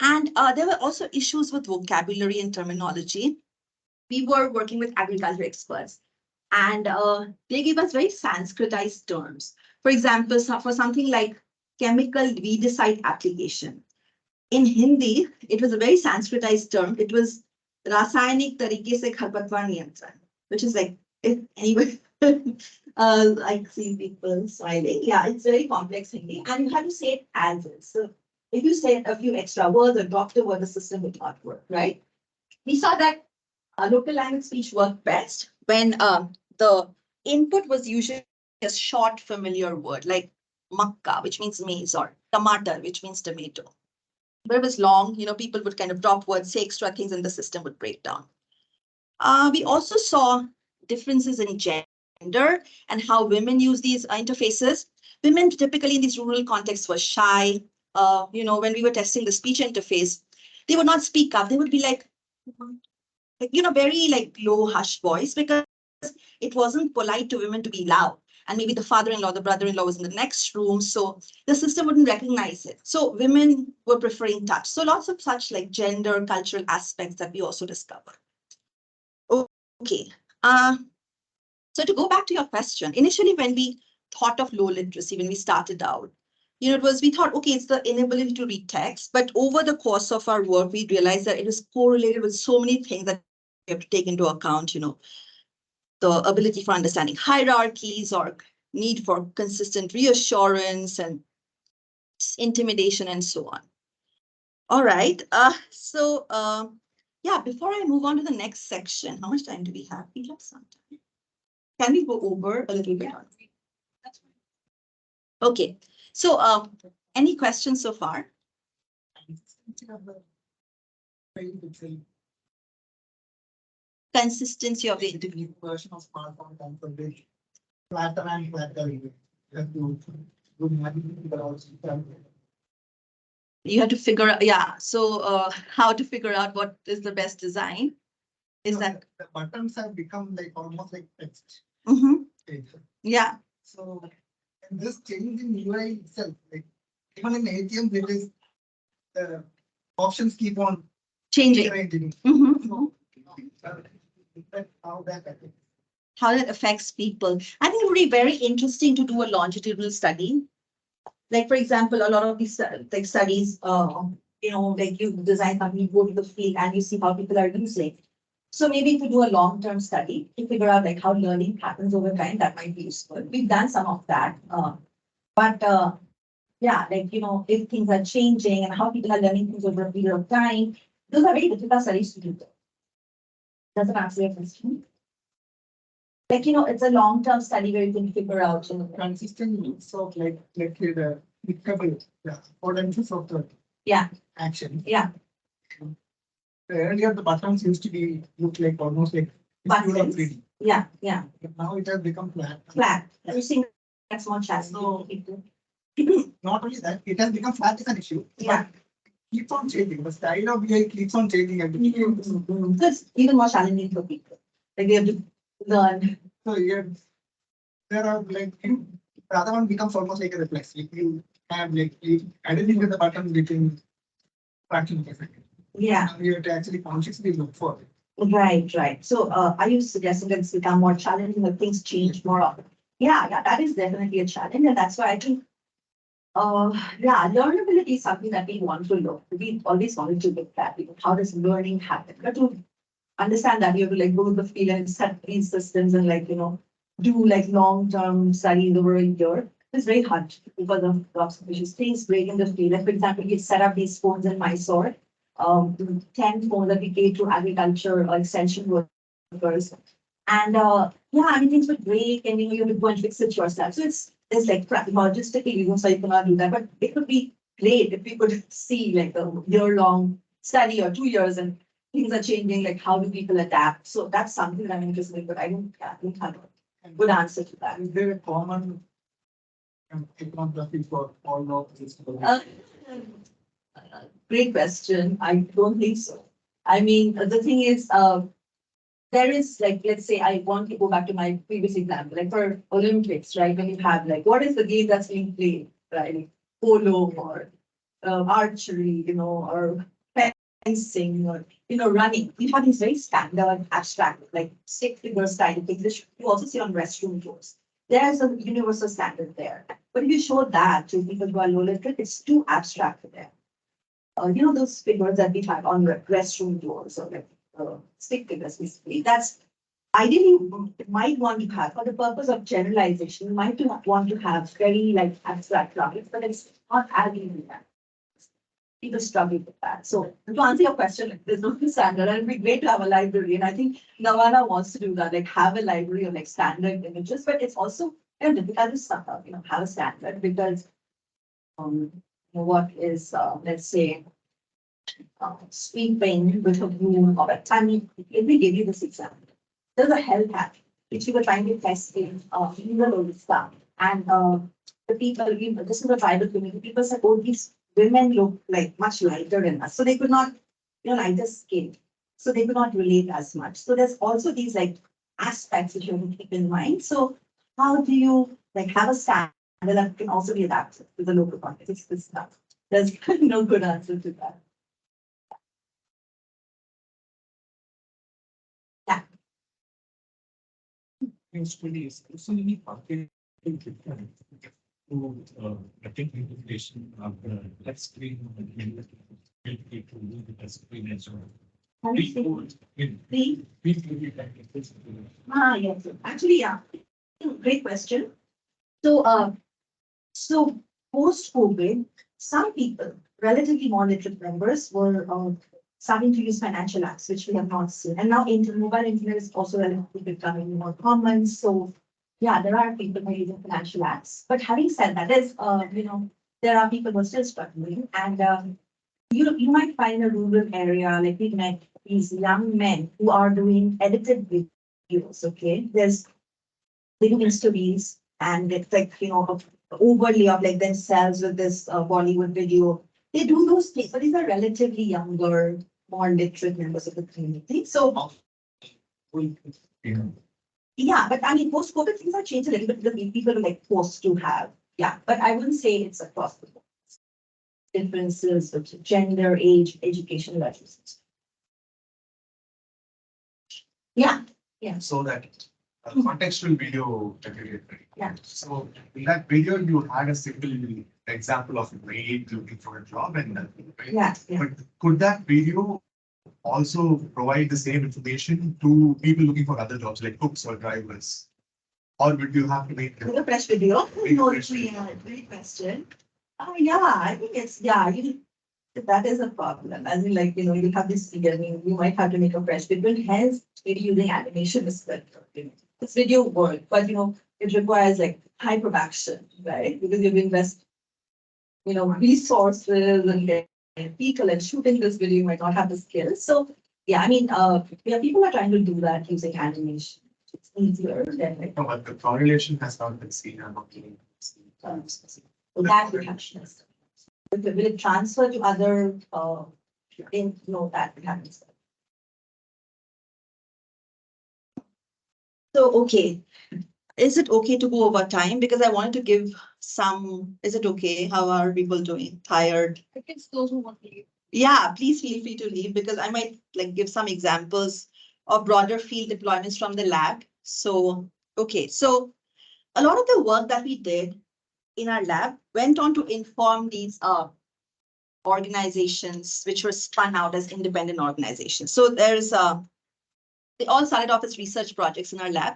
S3: And there were also issues with vocabulary and terminology. We were working with agriculture experts, and they gave us very Sanskritized terms. For example, for something like chemical weedicide application. In Hindi, it was a very Sanskritized term. It was rasayanik tarike se kharpatwar niyantran, which is like, if anyway, I see people smiling. Yeah, it's very complex Hindi, and you have to say it as is. So if you say a few extra words or drop the word, the system will not work, right? We saw that local language speech worked best when the input was usually a short familiar word like makka, which means maize, or tomato, which means tomato. But it was long, people would kind of drop words, say extra things, and the system would break down. We also saw differences in gender and how women use these interfaces. Women typically in these rural contexts were shy. When we were testing the speech interface, they would not speak up. They would be like very like low hush voice, because it wasn't polite to women to be loud. And maybe the father-in-law, the brother-in-law was in the next room, so the system wouldn't recognize it. So women were preferring touch. So lots of such like gender, cultural aspects that we also discovered. Okay. So to go back to your question, initially when we thought of low literacy, when we started out, we thought, okay, it's the inability to read text. But over the course of our work, we realized that it is correlated with so many things that we have to take into account, the ability for understanding hierarchies or need for consistent reassurance and intimidation and so on. All right. Yeah, before I move on to the next section, how much time do we have? We have some time. Can we go over a little bit?
S1: That's fine.
S3: Okay. So any questions so far? Consistency of the interview.
S4: Version of smartphone configuration. Flatter and flatter. You have to do navigation, but also
S3: You have to figure out, yeah. So how to figure out what is the best design? Is that
S4: the buttons have become like almost like text.
S3: Mhm. Yeah.
S4: So and this change in UI itself, like even in ATM, there is the options keep on
S3: Changing.
S4: changing.
S3: Mhm.
S4: How that affects.
S3: How that affects people. I think it would be very interesting to do a longitudinal study. Like, for example, a lot of these like studies, like you design something, you go to the field and you see how people are using. So maybe if you do a long-term study to figure out like how learning happens over time, that might be useful. We've done some of that. Yeah, like, if things are changing and how people are learning things over a period of time, those are very difficult studies to do. Does that answer your question? Like, it's a long-term study where you can figure out,
S4: Consistent use of like let's say the clickable, the affordances of the
S3: Yeah.
S4: action.
S3: Yeah.
S4: Earlier the buttons used to be look like almost like
S3: Buttons.
S4: 3D.
S3: Yeah.
S4: But now it has become flat.
S3: Flat. You see, that's more challenging.
S4: So not only that, it has become flat is an issue.
S3: Yeah.
S4: But keeps on changing. The style of AI keeps on changing and
S3: So it's even more challenging for people. Like they have to learn.
S4: so yeah, there are like the other one becomes almost like a reflex. If you have like you identify the button between fraction of a second.
S3: Yeah.
S4: You have to actually consciously look for it.
S3: Right. So, are you suggesting that it's become more challenging or things change more often? Yeah, that is definitely a challenge, and that's why I think, yeah, learnability is something that we want to look. We always wanted to look at, how does learning happen? But to understand that, you have to like go to the field and set these systems and do like long-term studies over a year. It's very hard because of lots of issues. Things break in the field. Like, for example, we set up these phones in Mysore, 10 phones that we gave to agriculture extension workers. And yeah, I mean, things would break and you have to go and fix it yourself. So there's like logistically reasons why you cannot do that. But it would be great if we could see like a year-long study or 2 years and things are changing, like how do people adapt? So that's something that I'm interested in, but I don't have a good answer to that.
S4: Is there a common iconography for all of this?
S3: Great question. I don't think so. I mean, the thing is, there is like, let's say I want to go back to my previous example, like for Olympics, right? When you have like, what is the game that's being played, right? Polo or archery, or fencing or, running. You have these very standard abstract, like stick figure style things that you also see on restroom doors. There's a universal standard there. But if you show that to people who are low literate, it's too abstract for them. Those figures that we have on restroom doors or like stick figures, basically. That's ideally you might want to have, for the purpose of generalization, you might want to have very like abstract graphics, but it's not as easy that. People struggle with that. So to answer your question, like, there's no standard, and it'd be great to have a library. And I think Navana wants to do that, like have a library of like standard images, but it's also difficult to have a standard because what is let's say sweeping with a broom or a tummy. Let me give you this example. There's a health hack which we were trying to test in rural stuff, and the people, this is a tribal community. People said, "Oh, these women look like much lighter than us," so they could not, lighter skin, so they could not relate as much. So there's also these like aspects that you have to keep in mind. So how do you like have a standard that can also be adapted to the local context? It's this stuff. There's no good answer to that.
S5: Studies, so many market to attend invitation of the touch screen to do the touch screen as well.
S3: Yes. Actually, yeah. Great question. So post-COVID, some people, relatively more literate members, were starting to use financial apps, which we have not seen. And now mobile internet is also relatively becoming more common. So yeah, there are people who are using financial apps. But having said that, there are people who are still struggling. And you might find a rural area, like we met these young men who are doing edited videos, okay? They do Insta and it's like, overlay of like themselves with this Bollywood video. They do those things, but these are relatively younger, more literate members of the community. So yeah, but I mean, post-COVID things have changed a little bit because people are like forced to have, but I wouldn't say it's across the board. Differences with gender, age, education levels. Yeah.
S2: So that contextual video that you did, right?
S3: Yeah.
S2: So in that video, you had a simple example of a maid looking for a job and that, right?
S3: Yeah.
S2: But could that video also provide the same information to people looking for other jobs like cooks or drivers? Or would you have to make
S3: a fresh video? No, great question. I think it's, that is a problem. As in, like, you have this figure, you might have to make a fresh video. Hence, maybe using animation is better. It's video work, but it requires like high production, right? Because you invest, resources and people, and shooting this video might not have the skills. So yeah, I mean, people are trying to do that using animation. It's easier than like.
S2: No, but the correlation has not been seen. I'm not getting
S3: that reaction. Will it transfer to other that happens. So okay. Is it okay to go over time? Because I wanted to give some, is it okay? How are people doing? Tired?
S1: I guess those who want to leave.
S3: Yeah, please feel free to leave because I might like give some examples of broader field deployments from the lab. So, okay, so a lot of the work that we did in our lab went on to inform these organizations which were spun out as independent organizations. So there's they all started off as research projects in our lab.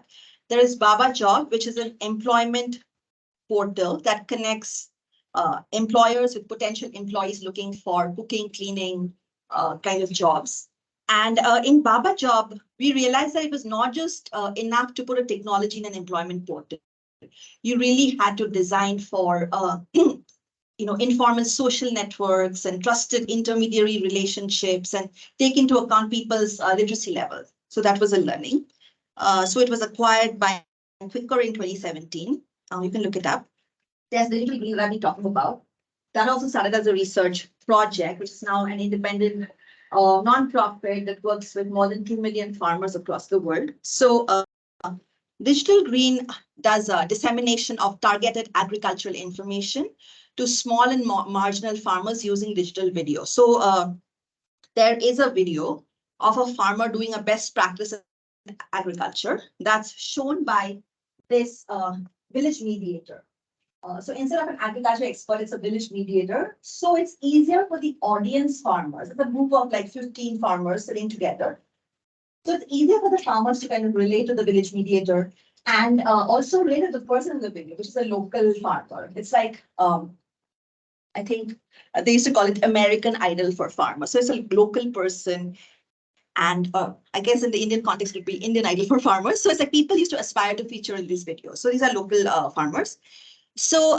S3: There is Baba Job, which is an employment portal that connects employers with potential employees looking for cooking, cleaning kind of jobs. And in Baba Job, we realized that it was not just enough to put a technology in an employment portal. You really had to design for informal social networks and trusted intermediary relationships and take into account people's literacy levels. So that was a learning. So it was acquired by Quicker in 2017. You can look it up. There's the little green that I've been talking about. That also started as a research project, which is now an independent nonprofit that works with more than 2 million farmers across the world. So Digital Green does a dissemination of targeted agricultural information to small and marginal farmers using digital video. So there is a video of a farmer doing a best practice in agriculture that's shown by this village mediator. So instead of an agriculture expert, it's a village mediator. So it's easier for the audience farmers. It's a group of like 15 farmers sitting together. So it's easier for the farmers to kind of relate to the village mediator and also relate to the person in the video, which is a local farmer. It's like, I think they used to call it American Idol for farmers. So it's a local person. And I guess in the Indian context, it would be Indian Idol for farmers. So it's like people used to aspire to feature in these videos. So these are local farmers. So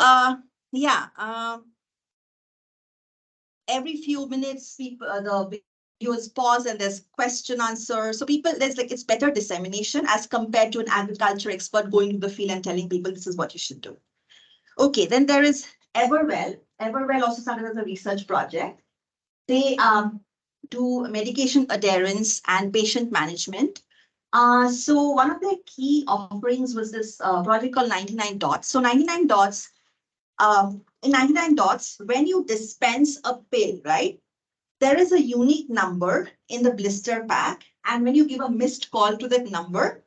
S3: every few minutes, people, the videos pause and there's question answer. So it's better dissemination as compared to an agriculture expert going to the field and telling people this is what you should do. Okay, then there is Everwell. Everwell also started as a research project. They do medication adherence and patient management. So one of their key offerings was this project called 99 Dots. So 99 Dots, in 99 Dots, when you dispense a pill, right, there is a unique number in the blister pack. And when you give a missed call to that number,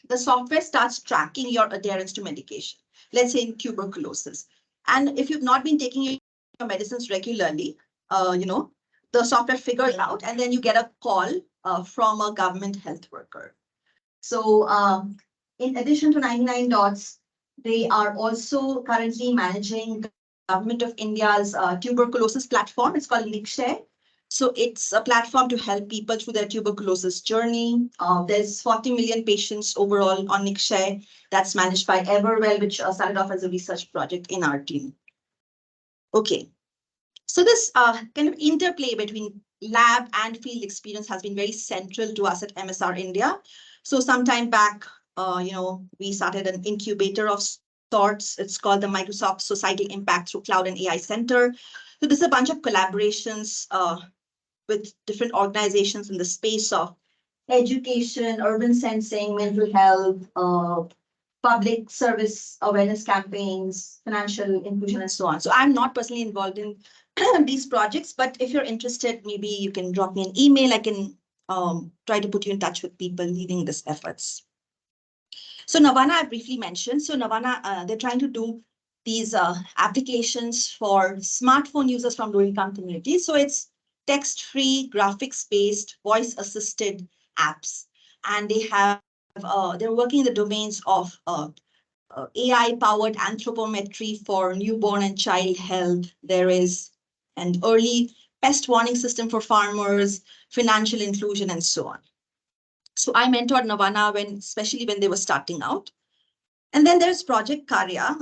S3: the software starts tracking your adherence to medication, let's say in tuberculosis. And if you've not been taking your medicines regularly, the software figures out and then you get a call from a government health worker. So in addition to 99 Dots, they are also currently managing Government of India's tuberculosis platform. It's called Nikshay. So it's a platform to help people through their tuberculosis journey. There's 40 million patients overall on Nikshay. That's managed by Everwell, which started off as a research project in our team. Okay. So this kind of interplay between lab and field experience has been very central to us at MSR India. So sometime back, we started an incubator of sorts. It's called the Microsoft Societal Impact through Cloud and AI Center. So this is a bunch of collaborations with different organizations in the space of education, urban sensing, mental health, public service awareness campaigns, financial inclusion, and so on. So I'm not personally involved in these projects, but if you're interested, maybe you can drop me an email. I can try to put you in touch with people leading these efforts. So Navana, I briefly mentioned. So Navana, they're trying to do these applications for smartphone users from low-income communities. So it's text-free, graphics-based, voice-assisted apps. And they have they're working in the domains of AI-powered anthropometry for newborn and child health. There is an early pest warning system for farmers, financial inclusion, and so on. So I mentored Navana especially when they were starting out. And then there's Project Karya.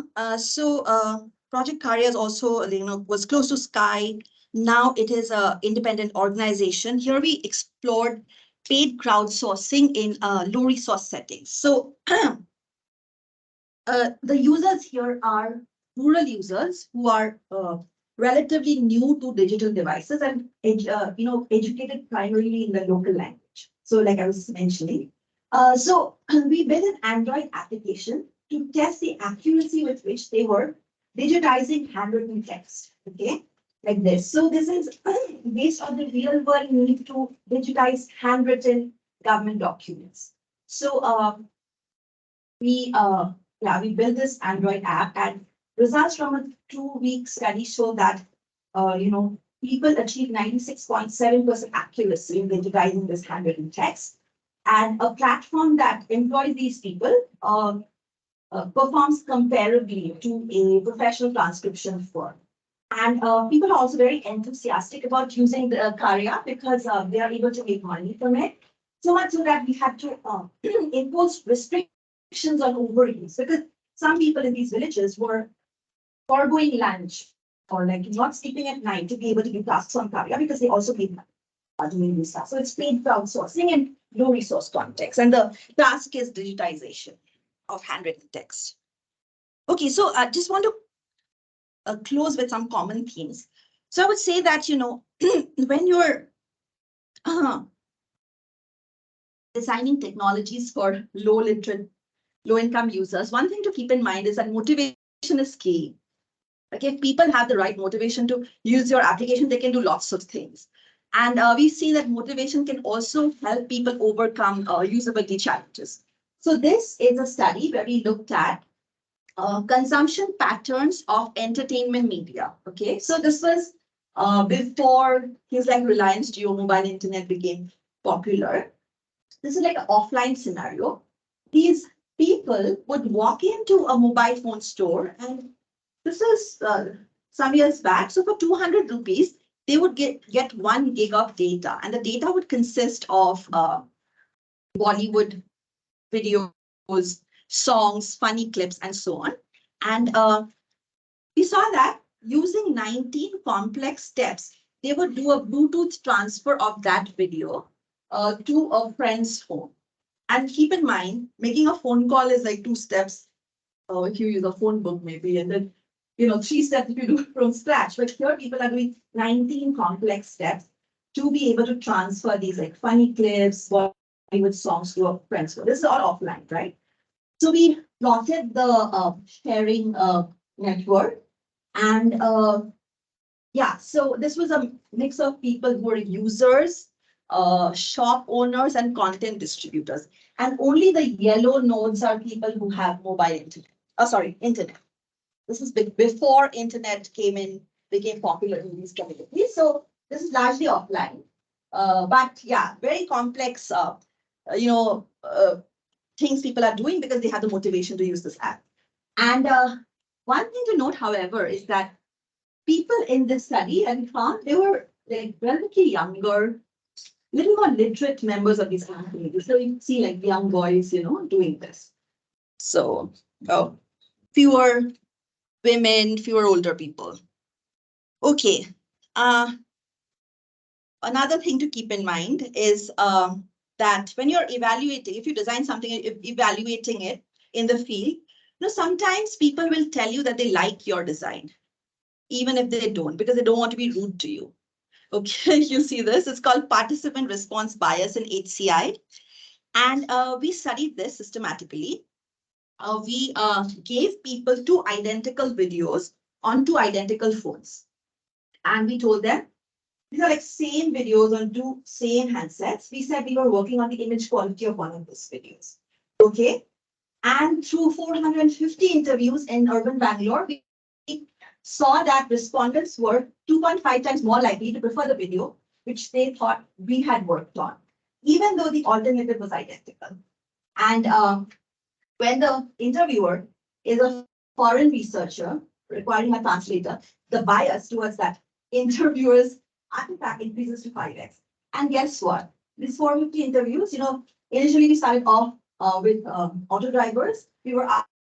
S3: Project Karya is also, was close to Sky. Now it is an independent organization. Here we explored paid crowdsourcing in low resource settings. So the users here are rural users who are relatively new to digital devices and educated primarily in the local language. So like I was mentioning, so we built an Android application to test the accuracy with which they were digitizing handwritten text. Okay, like this. So this is based on the real world need to digitize handwritten government documents. So we we built this Android app, and results from a 2-week study show that people achieve 96.7% accuracy in digitizing this handwritten text. And a platform that employs these people performs comparably to a professional transcription firm. And people are also very enthusiastic about using the Karya because they are able to make money from it. So much so that we had to impose restrictions on overuse, because some people in these villages were foregoing lunch or like not sleeping at night to be able to do tasks on Karya because they also make money doing this stuff. So it's paid crowdsourcing and low resource context. And the task is digitization of handwritten text. Okay, so I just want to close with some common themes. So I would say that, when you're designing technologies for low-income users, one thing to keep in mind is that motivation is key. Like if people have the right motivation to use your application, they can do lots of things. And we see that motivation can also help people overcome usability challenges. So this is a study where we looked at consumption patterns of entertainment media. Okay, so this was before things like Reliance Jio mobile internet became popular. This is like an offline scenario. These people would walk into a mobile phone store, and this is some years back. So for 200 rupees, they would get 1 gig of data, and the data would consist of Bollywood videos, songs, funny clips, and so on. And we saw that using 19 complex steps, they would do a Bluetooth transfer of that video to a friend's phone. And keep in mind, making a phone call is like 2 steps. If you use a phone book, maybe, and then 3 steps if you do it from scratch. But here people are doing 19 complex steps to be able to transfer these like funny clips, Bollywood songs to a friend's phone. This is all offline, right? So we plotted the sharing network, and so this was a mix of people who were users, shop owners, and content distributors. And only the yellow nodes are people who have mobile internet. Internet. This is before internet became popular in these communities. So this is largely offline, but yeah, very complex. Things people are doing because they have the motivation to use this app. And one thing to note, however, is that people in this study, and we found they were like relatively younger, little more literate members of these communities. So you see like young boys, doing this. So fewer women, fewer older people. Okay. Another thing to keep in mind is that when you're evaluating, if you design something, evaluating it in the field, sometimes people will tell you that they like your design, even if they don't, because they don't want to be rude to you. Okay, you see this? It's called participant response bias in HCI. And we studied this systematically. We gave people 2 identical videos on 2 identical phones. And we told them, these are like same videos on 2 same handsets. We said we were working on the image quality of one of those videos. Okay. And through 450 interviews in urban Bangalore, we saw that respondents were 2.5 times more likely to prefer the video, which they thought we had worked on, even though the alternative was identical. And when the interviewer is a foreign researcher requiring a translator, the bias towards that interviewer's artifact increases to 5x. And guess what? These 450 interviews, initially we started off with auto drivers. We were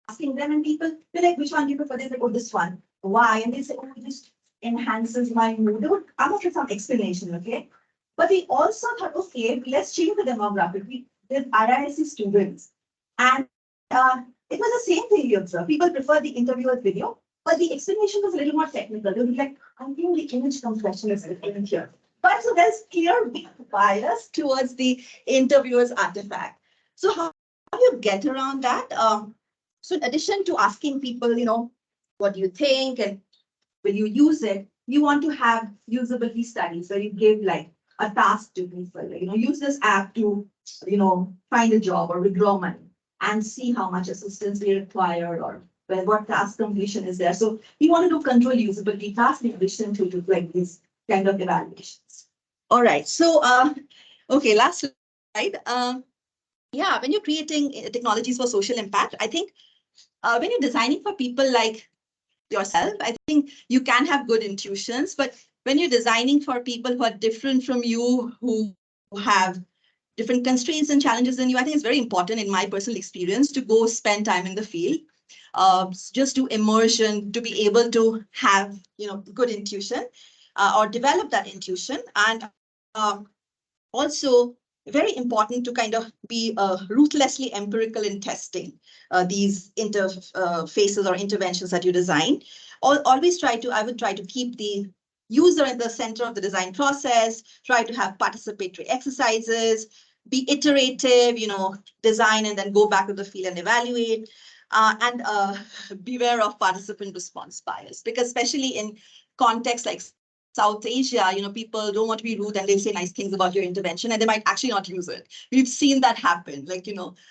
S3: asking them, and people, they're like, which one do you prefer? They say, oh, this one. Why? And they say, oh, this enhances my mood. They would come up with some explanation, okay? But we also thought, okay, let's change the demographic. We did IISc students. And it was the same thing we observed. People prefer the interviewer's video, but the explanation was a little more technical. They would be like, I think the image compression is different here. But so there's clear bias towards the interviewer's artifact. So how do you get around that? So in addition to asking people, what do you think and will you use it? you want to have usability studies where you give like a task to people, like, use this app to, find a job or withdraw money and see how much assistance they require or what task completion is there. So we want to do control usability tasks in addition to do like these kind of evaluations. All right. So, okay, last slide. Yeah, when you're creating technologies for social impact, I think when you're designing for people like yourself, I think you can have good intuitions, but when you're designing for people who are different from you, who have different constraints and challenges than you, I think it's very important in my personal experience to go spend time in the field, just do immersion, to be able to have, good intuition or develop that intuition. And also very important to kind of be ruthlessly empirical in testing these interfaces or interventions that you design. Always I would try to keep the user at the center of the design process, try to have participatory exercises, be iterative, design and then go back to the field and evaluate. And beware of participant response bias, because especially in contexts like South Asia, people don't want to be rude and they'll say nice things about your intervention and they might actually not use it. We've seen that happen. Like,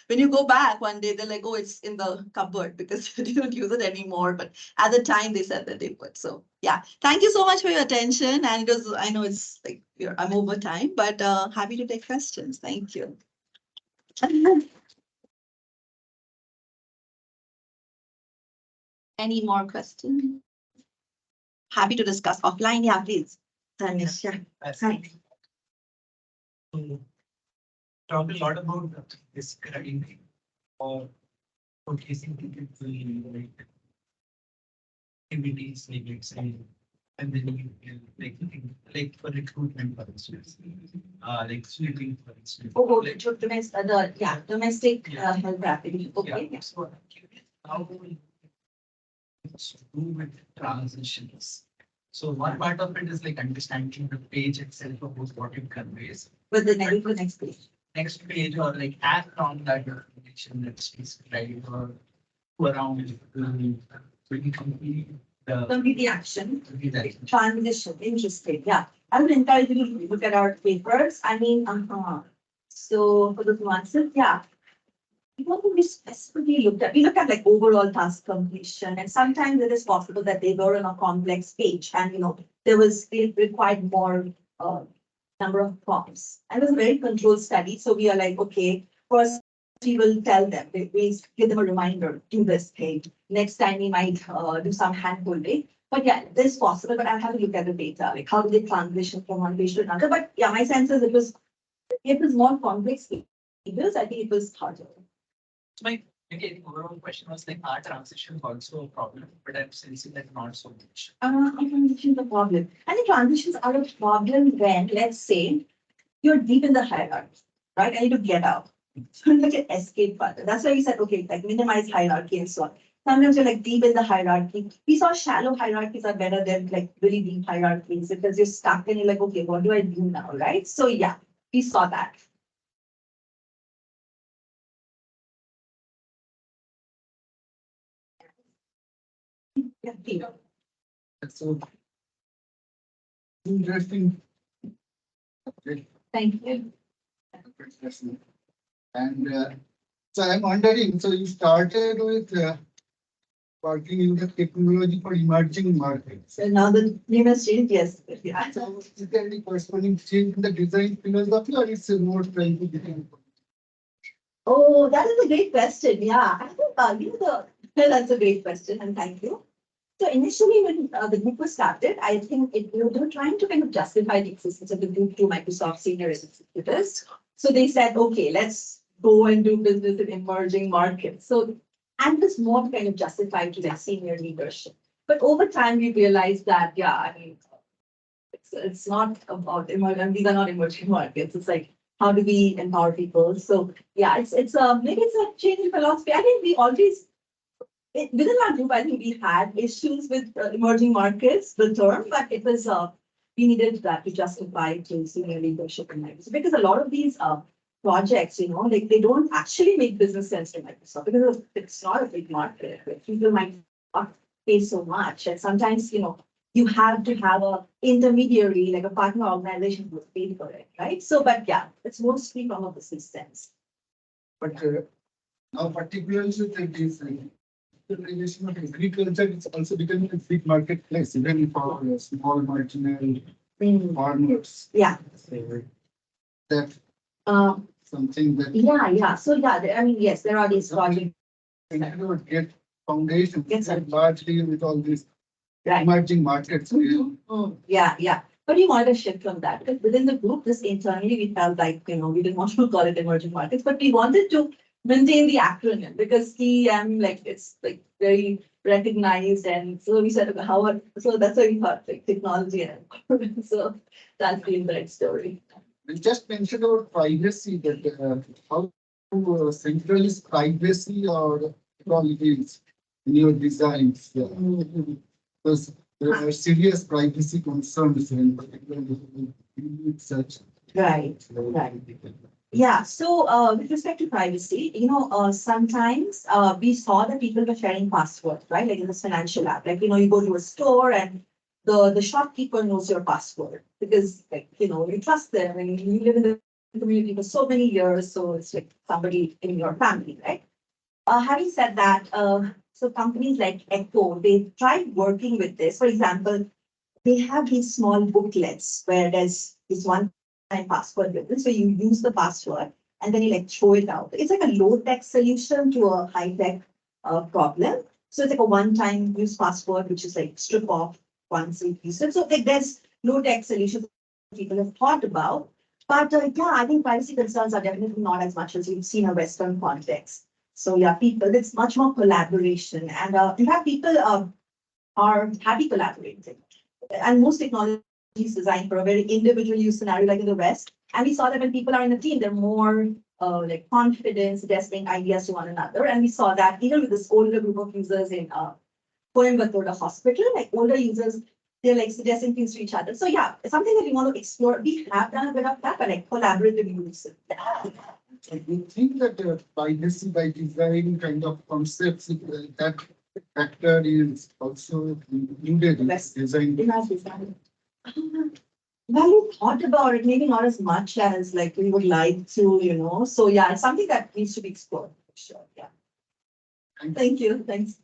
S3: when you go back one day, they're like, oh, it's in the cupboard because they don't use it anymore. But at the time they said that they would. So yeah, thank you so much for your attention. And I know it's like, I'm over time, but happy to take questions. Thank you. Any more questions? Happy to discuss offline. Yeah, please. Tanish, yeah. Hi.
S5: Talk a lot about describing or showcasing people like activities, like let's say, and then you can like for recruitment purposes, like sweeping for instance.
S3: Oh,
S5: like
S3: domestic health rapidly. Okay.
S5: yeah. So I'm curious how do with transitions. So one part of it is like understanding the page itself of what it conveys.
S3: But the next page.
S5: Next page or like act on that information that's described or around complete
S3: Complete action.
S5: complete action.
S3: Transition. Interesting. Yeah. I would encourage you to look at our papers. I mean, so for the nuances, yeah. We specifically we look at like overall task completion, and sometimes it is possible that they were on a complex page and they required more number of prompts. And it was a very controlled study. So we are like, okay, first we will tell them, we give them a reminder, do this page. Next time we might do some hand holding. But yeah, this is possible, but I have to look at the data, like how did they transition from one page to another. But yeah, my sense is it was more complex pages, I think it was harder.
S5: So my overall question was like, are transitions also a problem? But I'm sensing that not so much.
S3: Transitions are a problem. I think transitions are a problem when, let's say, you're deep in the hierarchy, right? I need to get out. So like an escape button. That's why we said, okay, like minimize hierarchy and so on. Sometimes you're like deep in the hierarchy. We saw shallow hierarchies are better than like really deep hierarchies because you're stuck and you're like, okay, what do I do now, right? So yeah, we saw that. Yeah, Peter.
S4: So interesting.
S3: Thank you.
S4: And so I'm wondering, so you started with working in the technology for emerging markets.
S3: So now the newest change, yes. Yeah.
S4: So is there any corresponding change in the design philosophy or it's more trying to get in?
S3: Oh, that is a great question. Yeah, I think that's a great question, and thank you. So initially, when the group was started, I think they were trying to kind of justify the existence of the group to Microsoft senior executives. So they said, okay, let's go and do business in emerging markets. So, and this more to kind of justify to their senior leadership. But over time, we realized that, yeah, I mean, it's not about emerging. These are not emerging markets. It's like, how do we empower people? So yeah, it's maybe it's a change in philosophy. I think we always within our group, I think we had issues with emerging markets, the term, but it was we needed that to justify to senior leadership in Microsoft because a lot of these projects, like they don't actually make business sense to Microsoft because it's not a big market. Like, people might not pay so much, and sometimes you have to have a intermediary, like a partner organization who pay for it, right? So, but yeah, it's mostly from a business sense.
S4: But now particularly with this digitalization of agriculture, it's also becoming a big marketplace, even for small marginal farmers.
S3: Yeah.
S4: So that
S3: Um,
S4: something that
S3: yeah. So yeah, I mean, yes, there are these projects,
S4: we cannot get foundation
S3: Yes, sir.
S4: largely with all these
S3: right?
S4: emerging markets.
S3: Yeah. But we wanted to shift from that because within the group, this internally we felt like, we didn't want to call it emerging markets, but we wanted to maintain the acronym because like it's like very recognized. And so we said, so that's why we thought like technology and empowerment. So that's the indirect story.
S4: We just mentioned about privacy, that how central is privacy or qualities in your designs? Because there are serious privacy concerns in particular with such.
S3: Right. Yeah, so with respect to privacy, sometimes we saw that people were sharing passwords, right? Like in this financial app, like, you go to a store and the shopkeeper knows your password because, like, you trust them and you live in the community for so many years. So it's like somebody in your family, right? Having said that, so companies like Echo, they tried working with this. For example, they have these small booklets where there's this one time password written. So you use the password and then you like throw it out. It's like a low-tech solution to a high-tech problem. So it's like a one-time use password, which is like strip off once you use it. So like there's low-tech solutions people have thought about. But yeah, I think privacy concerns are definitely not as much as you've seen in a Western context. So yeah, it's much more collaboration. And in fact, people are happy collaborating. And most technology is designed for a very individual use scenario like in the West. And we saw that when people are in a team, they're more like confident, suggesting ideas to one another. And we saw that even with this older group of users in Coimbatore, the hospital, like older users, they're like suggesting things to each other. So yeah, it's something that we want to explore. We have done a bit of that, but like collaborative use.
S4: I would think that privacy by design kind of concepts that factor is also included in
S3: Yes.
S4: design.
S3: It has been. Well, we thought about it, maybe not as much as like we would like to. So yeah, it's something that needs to be explored. For sure. Yeah. Thank you. Thanks.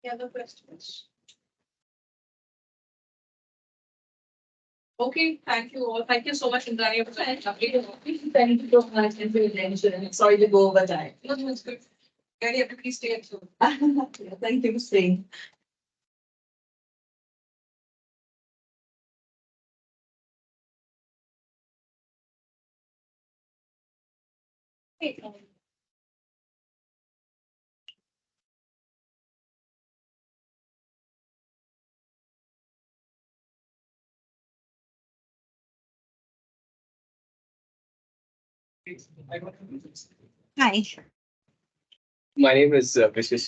S1: Any other questions? Okay, thank you all. Thank you so much, Indrani, for that lovely talk.
S3: Thank you so much for your attention. Sorry to go over time.
S1: No, it's good. Very happy, please stay at home.
S3: Yeah, thank you for staying.
S1: Hey,
S3: Hi.
S6: My name is Vishwesh